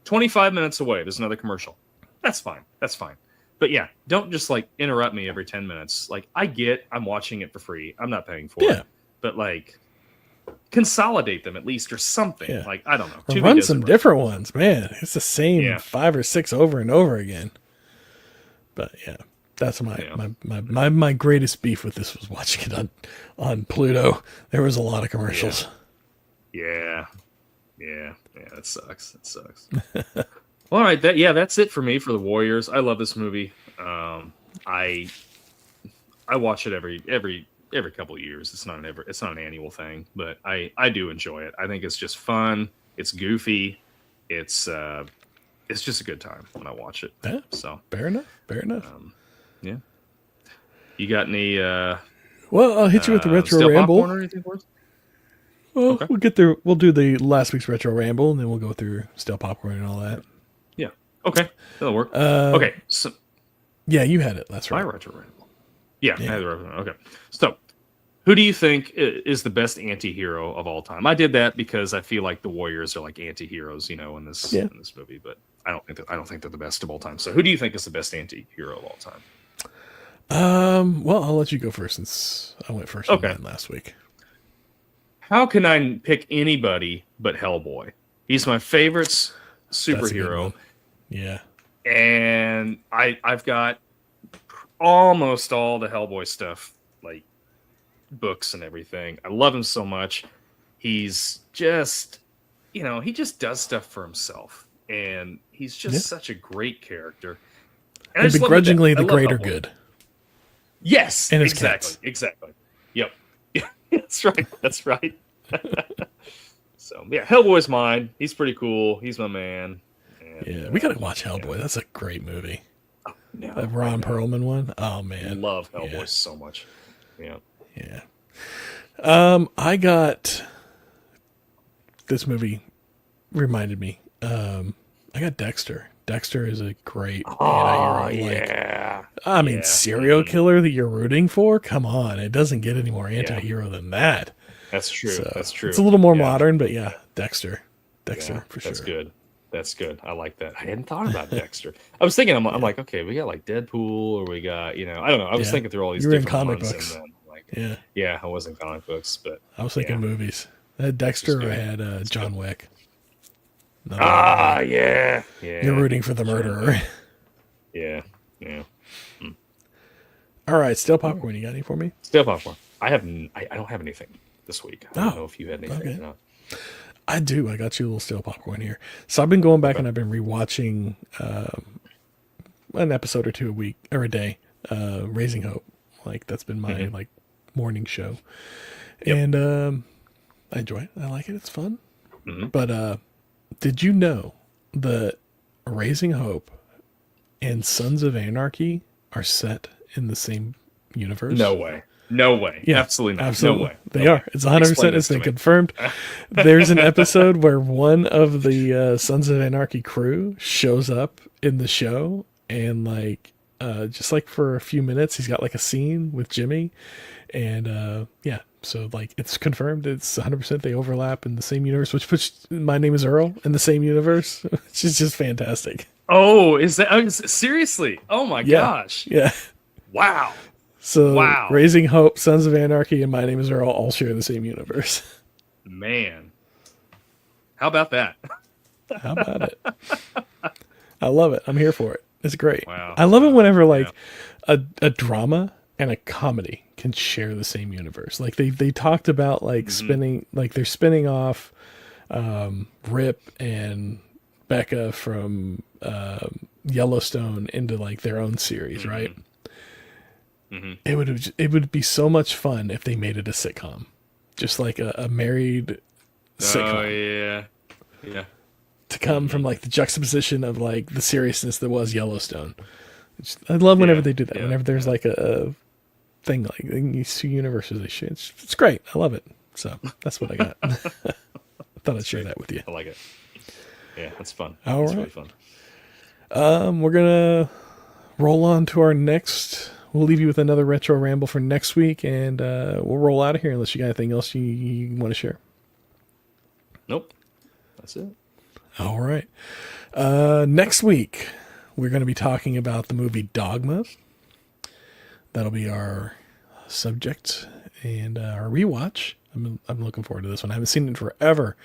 25 minutes away there's another commercial. That's fine. But yeah, don't just interrupt me every 10 minutes. I'm watching it for free. I'm not paying for it. But consolidate them at least, or something. Yeah. I don't know. Or run some different ones, man. It's the same 5 or 6 over and over again. But yeah, that's my greatest beef with this was watching it on Pluto. There was a lot of commercials. Yeah. That sucks. All right, that's it for me for the Warriors. I love this movie. I watch it every couple of years. It's not an annual thing, but I do enjoy it. I think it's just fun. It's goofy. It's just a good time when I watch it. Yeah, so fair enough. Yeah. You got any? Well, I'll hit you with the retro ramble. Or anything for us? Well, okay. We'll get there. We'll do the last week's retro ramble, and then we'll go through stale popcorn and all that. Yeah. Okay. That'll work. Okay. So, yeah, you had it. That's right. My retro ramble. Yeah, I had the retro ramble. Okay. So, who do you think is the best anti-hero of all time? I did that because I feel like the Warriors are anti-heroes, in this movie, but I don't think they're the best of all time. So, who do you think is the best anti-hero of all time? Well, I'll let you go first since I went first last week. How can I pick anybody but Hellboy? He's my favorite superhero. Yeah. And I've got almost all the Hellboy stuff, like books and everything. I love him so much. He's just, he just does stuff for himself, and he's just such a great character. And begrudgingly, the greater good. Yes, and exactly. Yep, yeah, that's right. So yeah, Hellboy's mine. He's pretty cool. He's my man. And, we gotta watch Hellboy. That's a great movie. Oh, no, the Ron Perlman one. Oh man, I love Hellboy so much. Yeah. I got this movie reminded me. I got Dexter. Dexter is a great anti-hero. Serial killer that you're rooting for? Come on. It doesn't get any more anti-hero than that. That's true. So, that's true. It's a little more modern, but Dexter. Dexter, for sure. That's good. I like that. I hadn't thought about Dexter. I was thinking, I'm like, okay, we got like Deadpool, or we got, I don't know. I was thinking through all these different comic ones. books. And then, I was in comic books, but I was thinking movies. I had Dexter, or I had John Wick. Yeah. You're rooting for the murderer. Yeah. All right, Stale Popcorn. You got any for me? Stale Popcorn. I don't have anything this week. I don't know if you had anything or not. I do. I got you a little Stale Popcorn here. So I've been going back and I've been rewatching an episode or two a week or a day. Raising Hope. Like that's been my like morning show. Yep. And I enjoy it. I like it. It's fun. Mm-hmm. But did you know that Raising Hope and Sons of Anarchy are set in the same universe? No way. Yeah, absolutely not. Absolutely. No way. They are. It's 100%. It's been confirmed. There's an episode where one of the Sons of Anarchy crew shows up in the show, and like just like for a few minutes, he's got like a scene with Jimmy, and so like it's confirmed. It's 100%. They overlap in the same universe, which puts My Name Is Earl in the same universe, which is just fantastic. Oh, is that seriously? Oh my gosh! Yeah. Wow. So, Raising Hope, Sons of Anarchy, and My Name Is Earl all share the same universe. Man. How about that? How about it? I love it. I'm here for it. It's great. Wow. I love it whenever like a drama and a comedy can share the same universe. Like they talked about like they're spinning off Rip and Becca from Yellowstone into like their own series, right? Mm-hmm. It would be so much fun if they made it a sitcom, just like a married sitcom. Oh yeah. To come from like the juxtaposition of like the seriousness that was Yellowstone. I love whenever they do that. Whenever there's like a thing like these two universes, they share. It's great. I love it. So that's what I got. I thought I'd share that with you. I like it. Yeah, that's fun. All right. Really fun. We're gonna roll on to our next. We'll leave you with another retro ramble for next week, and we'll roll out of here unless you got anything else you want to share. Nope. That's it. All right. Next week, we're going to be talking about the movie Dogma. That'll be our subject and our rewatch. I'm looking forward to this one. I haven't seen it in forever.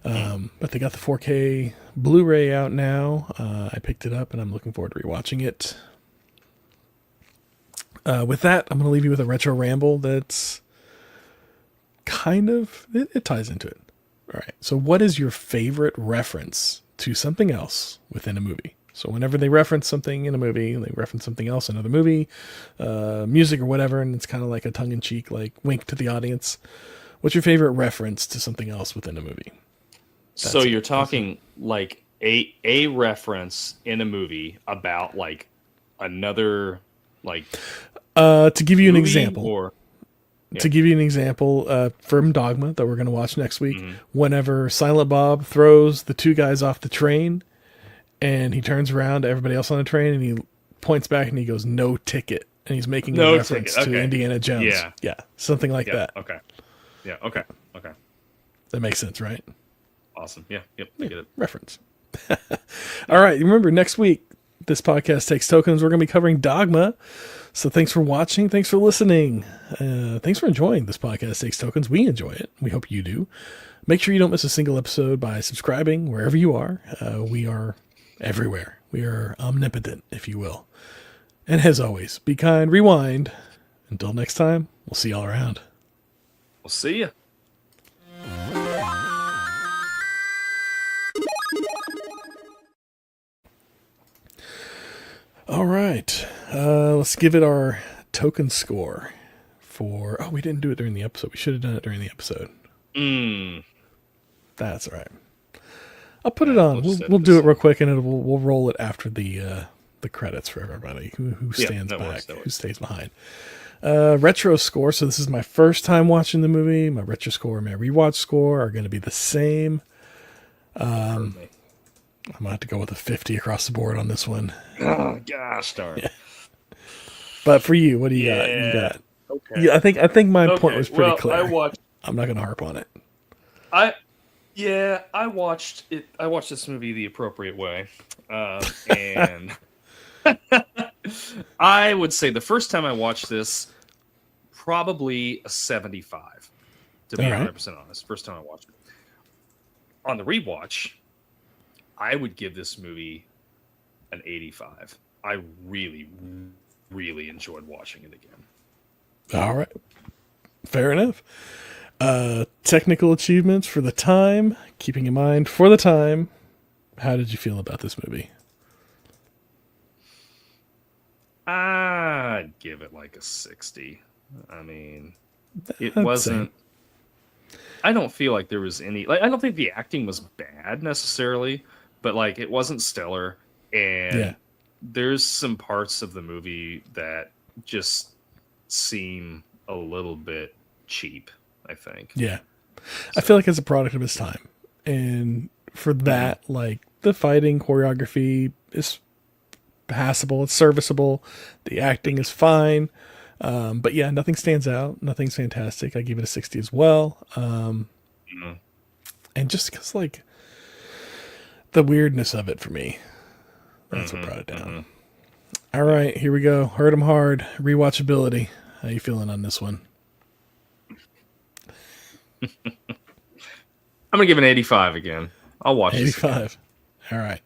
But they got the 4K Blu-ray out now. I picked it up, and I'm looking forward to rewatching it. With that, I'm going to leave you with a retro ramble that's kind of... It ties into it. All right. So what is your favorite reference to something else within a movie? So whenever they reference something in a movie, they reference something else in another movie, music or whatever, and it's kind of like a tongue-in-cheek, like wink to the audience. What's your favorite reference to something else within a movie? So you're talking like a reference in a movie about like another like to give you an example. Or to give you an example, from Dogma that we're going to watch next week, whenever Silent Bob throws the two guys off the train and he turns around to everybody else on the train and he points back and he goes, "No ticket." And he's making a reference to Indiana Jones. Yeah. Something like that. Okay. Yeah. Okay. That makes sense, right? Awesome. Yeah. Yep. I get it. Reference. All right. Remember, next week, this podcast takes tokens. We're going to be covering Dogma. So thanks for watching. Thanks for listening. Thanks for enjoying this podcast takes tokens. We enjoy it. We hope you do. Make sure you don't miss a single episode by subscribing wherever you are. We are everywhere. We are omnipotent, if you will. And as always, be kind, rewind. Until next time, we'll see y'all around. We'll see you. All right. Let's give it our token score for... Oh, we didn't do it during the episode. We should have done it during the episode. That's all right. I'll put it on. We'll do it real quick, and we'll roll it after the credits for everybody who stands back, who stays behind. Retro score. So this is my first time watching the movie. My retro score and my rewatch score are going to be the same. I'm going to have to go with a 50 across the board on this one. Oh, gosh darn. Yeah. But for you, what do you got? You got... Okay. Yeah, I think my point was pretty clear. I'm not going to harp on it. I watched it. I watched this movie the appropriate way, and I would say the first time I watched this, probably a 75. To be 100% honest, first time I watched it. On the rewatch, I would give this movie an 85. I really, really enjoyed watching it again. All right, fair enough. Technical achievements for the time, keeping in mind for the time, how did you feel about this movie? I'd give it like a 60. I mean, it wasn't... I don't feel like there was any... I don't think the acting was bad necessarily, but it wasn't stellar. And there's some parts of the movie that just seem a little bit cheap, I think. Yeah. I feel like it's a product of its time. And for that, the fighting choreography is passable. It's serviceable. The acting is fine. But yeah, nothing stands out. Nothing's fantastic. I give it a 60 as well. And just because, the weirdness of it for me, that's what brought it down. All right, here we go. Hurt 'em hard. Rewatchability. How you feeling on this one? I'm going to give it an 85 again. I'll watch 85. All right.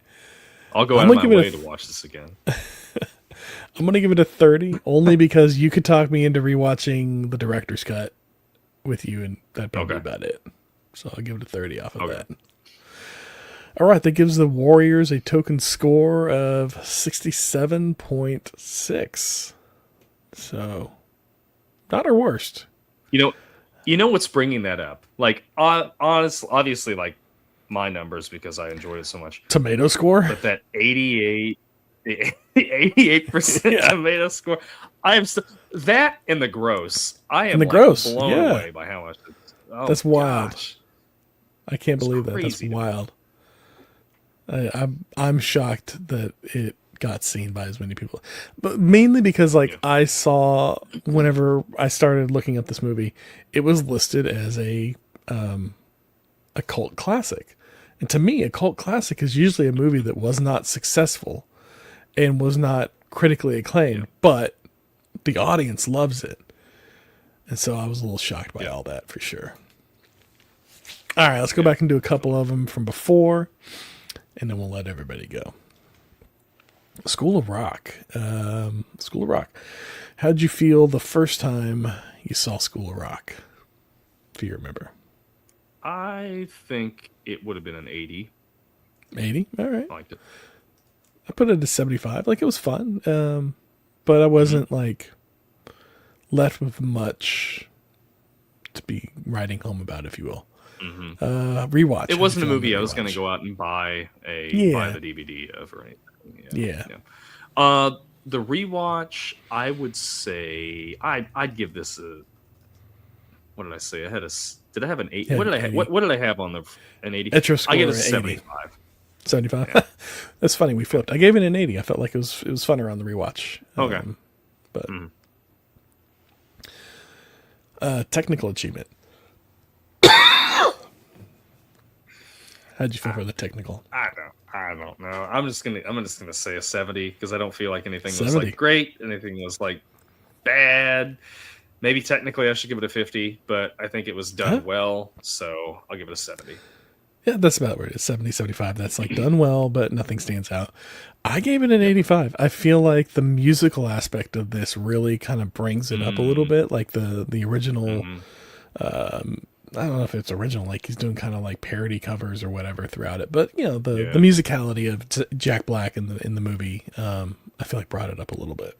I'll go out of my way to watch this again. I'm going to give it a 30, only because you could talk me into rewatching the director's cut with you, and that'd probably be about it. So I'll give it a 30 off of that. All right, that gives the Warriors a token score of 67.6. So, not our worst. You know what's bringing that up? Obviously, my numbers, because I enjoyed it so much. Tomato score? But that 88% tomato score. I am that in the gross. I am blown away by how much. That's wild. Gosh. I can't believe that. That's wild. I'm shocked that it got seen by as many people, but mainly because I saw, whenever I started looking up this movie, it was listed as a cult classic. And to me, a cult classic is usually a movie that was not successful and was not critically acclaimed, but the audience loves it. And so I was a little shocked by all that, for sure. All right, let's go back and do a couple of them from before, and then we'll let everybody go. School of Rock. School of Rock. How did you feel the first time you saw School of Rock, if you remember? I think it would have been an 80. 80? All right. I liked it. I put it at 75. It was fun, but I wasn't left with much to be writing home about, if you will. Rewatch. It wasn't a movie I was going to go out and buy the DVD of or anything. Yeah. The rewatch, I would say I'd give this a... What did I say? I had a... Did I have an 8? What did I have? What did I have on an 80? At your score, I gave it a 75. 75. Yeah. That's funny. We flipped. I gave it an 80. I felt like it was funner on the rewatch. Okay. Technical achievement. How'd you feel for the technical? I don't know. I'm just gonna say a 70 because I don't feel like anything was great. Anything was bad. Maybe technically I should give it a 50, but I think it was done well, so I'll give it a 70. Yeah, that's about where it is. 70, 75. That's like done well, but nothing stands out. I gave it an 85. I feel like the musical aspect of this really kind of brings it up a little bit. Like the original, I don't know if it's original, like he's doing kind of like parody covers or whatever throughout it. But, the musicality of Jack Black in the movie, I feel like brought it up a little bit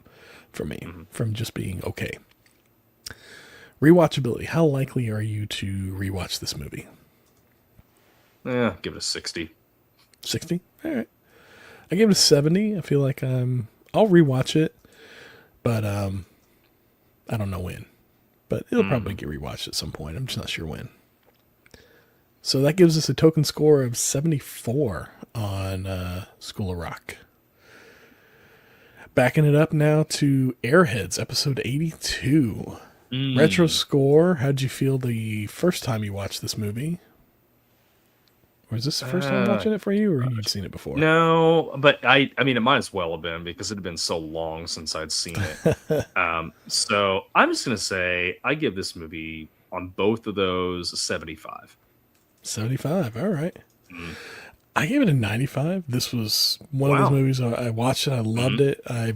for me from just being okay. Rewatchability. How likely are you to rewatch this movie? Yeah, give it a 60. 60? All right. I gave it a 70. I feel like I'll rewatch it, but I don't know when. But it'll probably get rewatched at some point. I'm just not sure when. So that gives us a token score of 74 on School of Rock. Backing it up now to Airheads, episode 82. Retro score. How'd you feel the first time you watched this movie? Or is this the first time watching it for you, or you'd seen it before? No, but I mean, it might as well have been because it had been so long since I'd seen it. So I'm just going to say I give this movie on both of those a 75. 75, all right. I gave it a 95. This was one of those movies I watched it. I loved it. I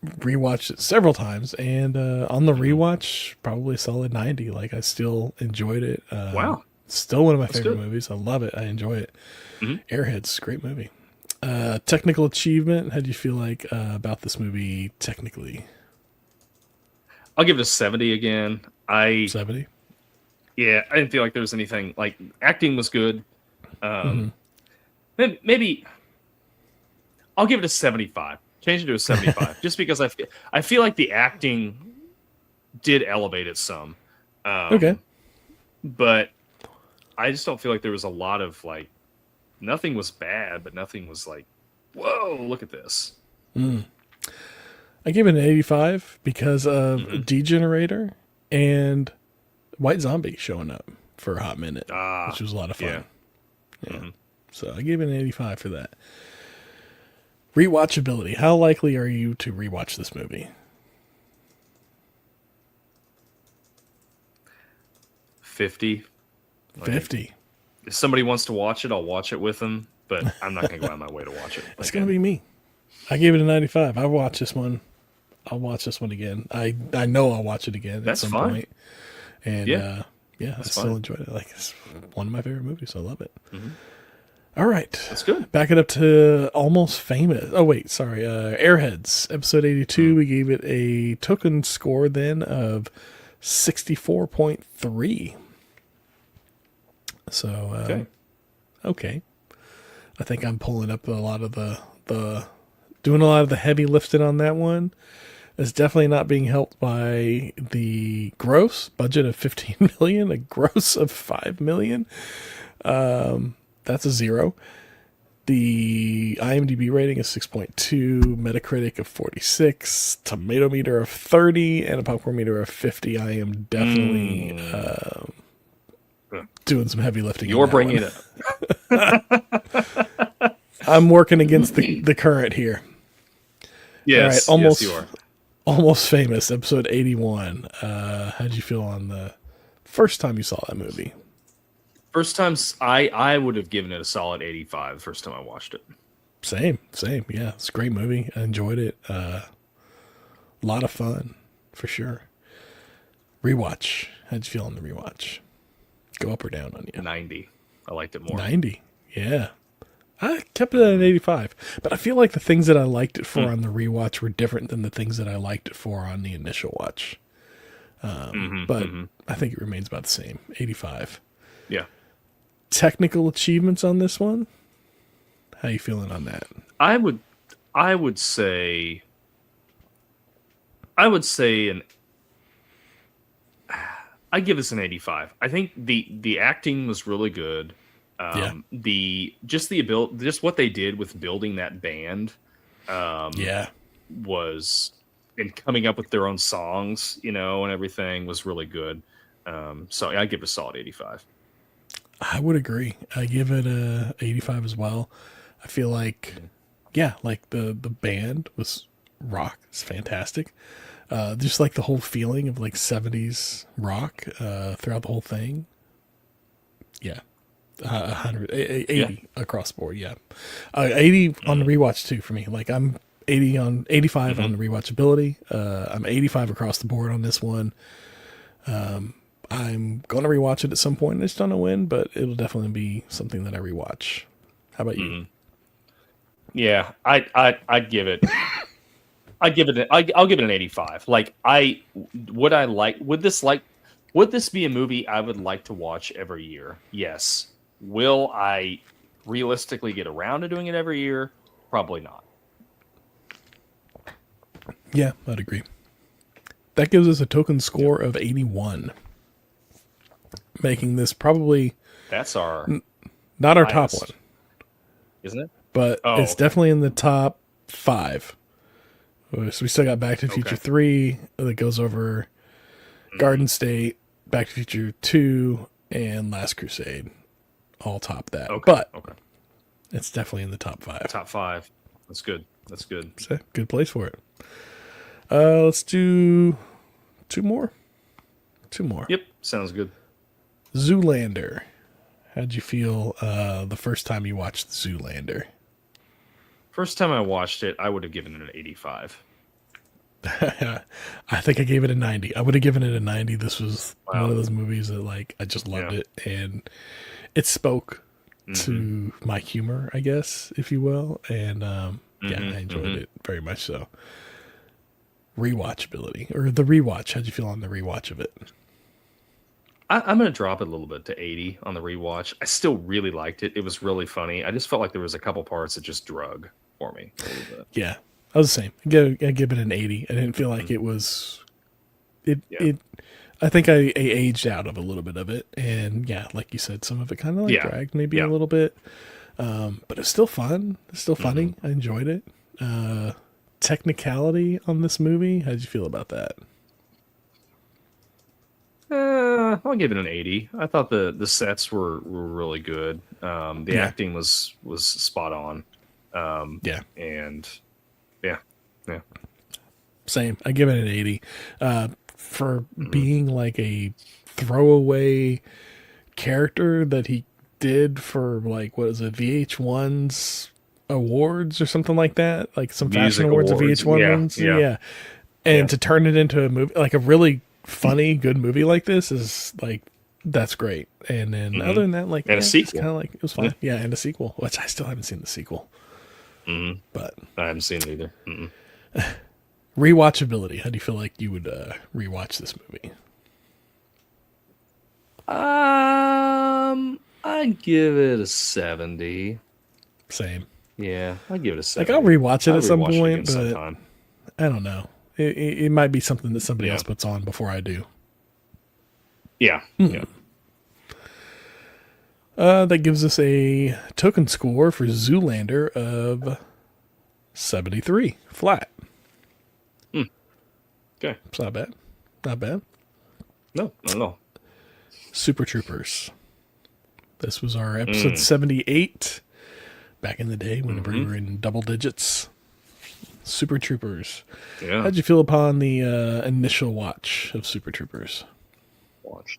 rewatched it several times, and on the rewatch, probably a solid 90. Like, I still enjoyed it. Wow. Still one of my favorite movies. I love it. I enjoy it. Airheads, great movie. Technical achievement. How do you feel like about this movie technically? I'll give it a 70 again. 70? Yeah, I didn't feel like there was anything. Like, acting was good. Maybe I'll give it a 75. Change it to a 75. Just because I feel like the acting did elevate it some. Okay. But I just don't feel like there was a lot of like, nothing was bad, but nothing was like, whoa, look at this. I gave it an 85 because of Degenerator and White Zombie showing up for a hot minute, which was a lot of fun. Yeah. So I gave it an 85 for that. Rewatchability. How likely are you to rewatch this movie? 50. 50. If somebody wants to watch it, I'll watch it with them, but I'm not going to go out of my way to watch it. It's going to be me. I gave it a 95. I'll watch this one. I'll watch this one again. I know I'll watch it again at some point. And I still enjoyed it. Like, it's one of my favorite movies. I love it. All right. That's good. Back it up to Almost Famous. Oh, wait. Sorry. Airheads, episode 82. We gave it a token score then of 64.3. So, okay. I think I'm pulling up a lot of doing a lot of the heavy lifting on that one. It's definitely not being helped by the gross budget of 15 million, a gross of 5 million. That's a 0. The IMDb rating is 6.2, Metacritic of 46, Tomato meter of 30, and a popcorn meter of 50. I am definitely doing some heavy lifting. You're bringing it up. I'm working against the current here. Yes, all right, yes, you are. Almost Famous, episode 81. How'd you feel on the first time you saw that movie? First time, I would have given it a solid 85 the first time I watched it. Same. Yeah, it's a great movie. I enjoyed it. A lot of fun, for sure. Rewatch. How'd you feel on the rewatch? Go up or down on you? 90. I liked it more. 90. Yeah. I kept it at an 85. But I feel like the things that I liked it for on the rewatch were different than the things that I liked it for on the initial watch. But I think it remains about the same. 85. Yeah. Technical achievements on this one? How you feeling on that? I would say I'd give this an 85. I think the acting was really good. Just what they did with building that band was, and coming up with their own songs, and everything was really good. So I give it a solid 85. I would agree. I give it a 85 as well. I feel like, like the band was rock. It's fantastic. Just like the whole feeling of like 70s rock throughout the whole thing. Yeah. 100, 80 across the board. Yeah. 80 on the rewatch too for me. Like I'm 85 on the rewatchability. I'm 85 across the board on this one. I'm going to rewatch it at some point. I just don't know when, but it'll definitely be something that I rewatch. How about you? Yeah, I'd give it. I'll give it an 85. Like would this be a movie I would like to watch every year? Yes. Will I realistically get around to doing it every year? Probably not. Yeah, I'd agree. That gives us a token score of 81. Making this probably That's our not our highest, top one, isn't it? but it's definitely in the top 5. So we still got Back to the Future 3 that goes over Garden State, Back to the Future 2, and Last Crusade. All top that. But it's definitely in the top 5. Top 5. That's good. That's good. It's a good place for it. Let's do 2 more. 2 more. Yep. Sounds good. Zoolander. How'd you feel the first time you watched Zoolander? First time I watched it, I would have given it an 85. I think I gave it a 90. I would have given it a 90. This was one of those movies that, like, I just loved it. And it spoke to my humor, I guess, if you will. And, I enjoyed it very much so. Rewatchability. Or the rewatch. How'd you feel on the rewatch of it? I'm going to drop it a little bit to 80 on the rewatch. I still really liked it. It was really funny. I just felt like there was a couple parts that just drug for me a little bit. Yeah, I was the same. I give it an 80. I didn't feel like it was. I think I aged out of a little bit of it, and like you said, some of it kind of like dragged maybe a little bit. But it's still fun. It's still funny. I enjoyed it. Technicality on this movie. How'd you feel about that? I'll give it an 80. I thought the sets were really good. The acting was spot on. And Same. I give it an 80. For being like a throwaway character that he did for like, what is it, VH1's awards or something like that? Like some fashion awards of VH1 ones? Yeah. And to turn it into a movie, like a really funny, good movie like this is like, that's great. And then other than that, like, and a sequel. Kind of like, it was fun. Yeah, and a sequel, which I still haven't seen the sequel. But I haven't seen it either. Rewatchability. How do you feel like you would rewatch this movie? I'd give it a 70. Same. Yeah, I'd give it a 70. Like, I'll rewatch it at some rewatch point, it but sometime. I don't know. It might be something that somebody else puts on before I do. Yeah. That gives us a token score for Zoolander of 73 flat. Okay. It's not bad. Not bad. No, not at all. Super Troopers. This was our episode 78 back in the day when we were in double digits. Super Troopers. Yeah. How'd you feel upon the initial watch of Super Troopers?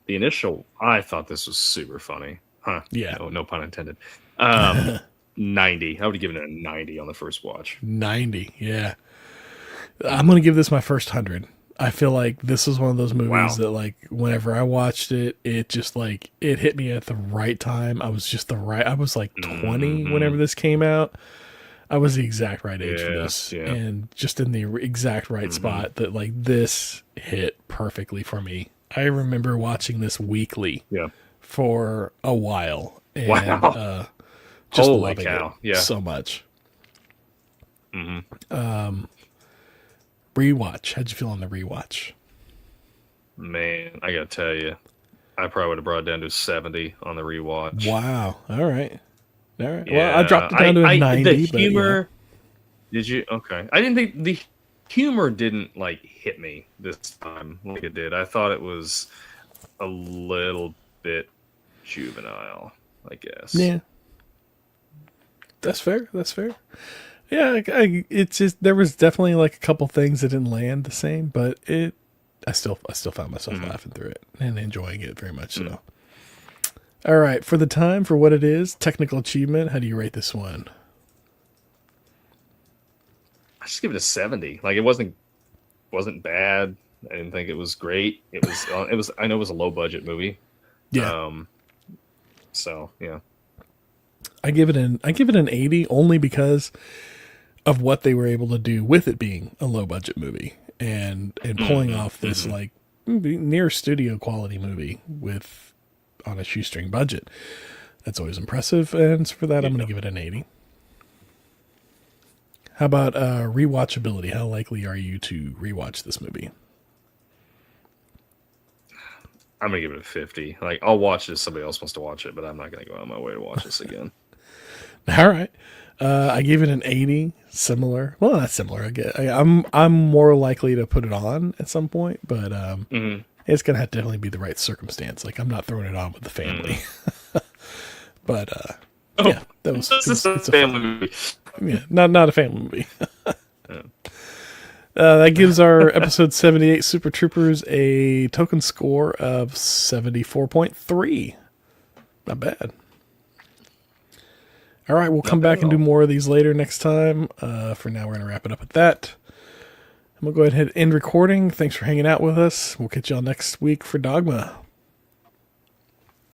The initial, I thought this was super funny. Huh. Yeah. No pun intended. 90. I would have given it a 90 on the first watch. 90. Yeah. I'm going to give this my first 100. I feel like this is one of those movies that, like, whenever I watched it, it just, like, it hit me at the right time. I was like 20 whenever this came out. I was the exact right age for this. Yeah. And just in the exact right spot that, like, this hit perfectly for me. I remember watching this weekly for a while. And, just Holy loving cow. it so much. Rewatch. How'd you feel on the rewatch? Man, I gotta tell you, I probably would have brought it down to 70 on the rewatch. Wow. All right. Yeah. Well, I dropped it down to a 90. The humor. Did you? Okay. I didn't think the humor didn't like hit me this time like it did. I thought it was a little bit juvenile, I guess. Yeah. That's fair. Yeah, it's just there was definitely like a couple things that didn't land the same, but I still found myself laughing through it and enjoying it very much. So, All right, for the time, for what it is, technical achievement, how do you rate this one? I just give it a 70. Like, it wasn't bad. I didn't think it was great. It was. I know it was a low budget movie. Yeah. So yeah. I give it an 80 only because of what they were able to do with it being a low budget movie and pulling off this like near studio quality movie on a shoestring budget. That's always impressive, and for that I'm going to give it an 80. How about rewatchability? How likely are you to rewatch this movie? I'm gonna give it a 50. Like, I'll watch it if somebody else wants to watch it, but I'm not gonna go out of my way to watch this again. All right. I gave it an 80. Similar. Well, not similar. I'm more likely to put it on at some point, but it's gonna have to definitely be the right circumstance. Like, I'm not throwing it on with the family. But yeah, that was it's a family movie. Yeah, not a family movie. That gives our episode 78 Super Troopers a token score of 74.3. Not bad. All right, we'll come back and do more of these later next time. For now, we're going to wrap it up at that. And we'll go ahead and end recording. Thanks for hanging out with us. We'll catch y'all next week for Dogma.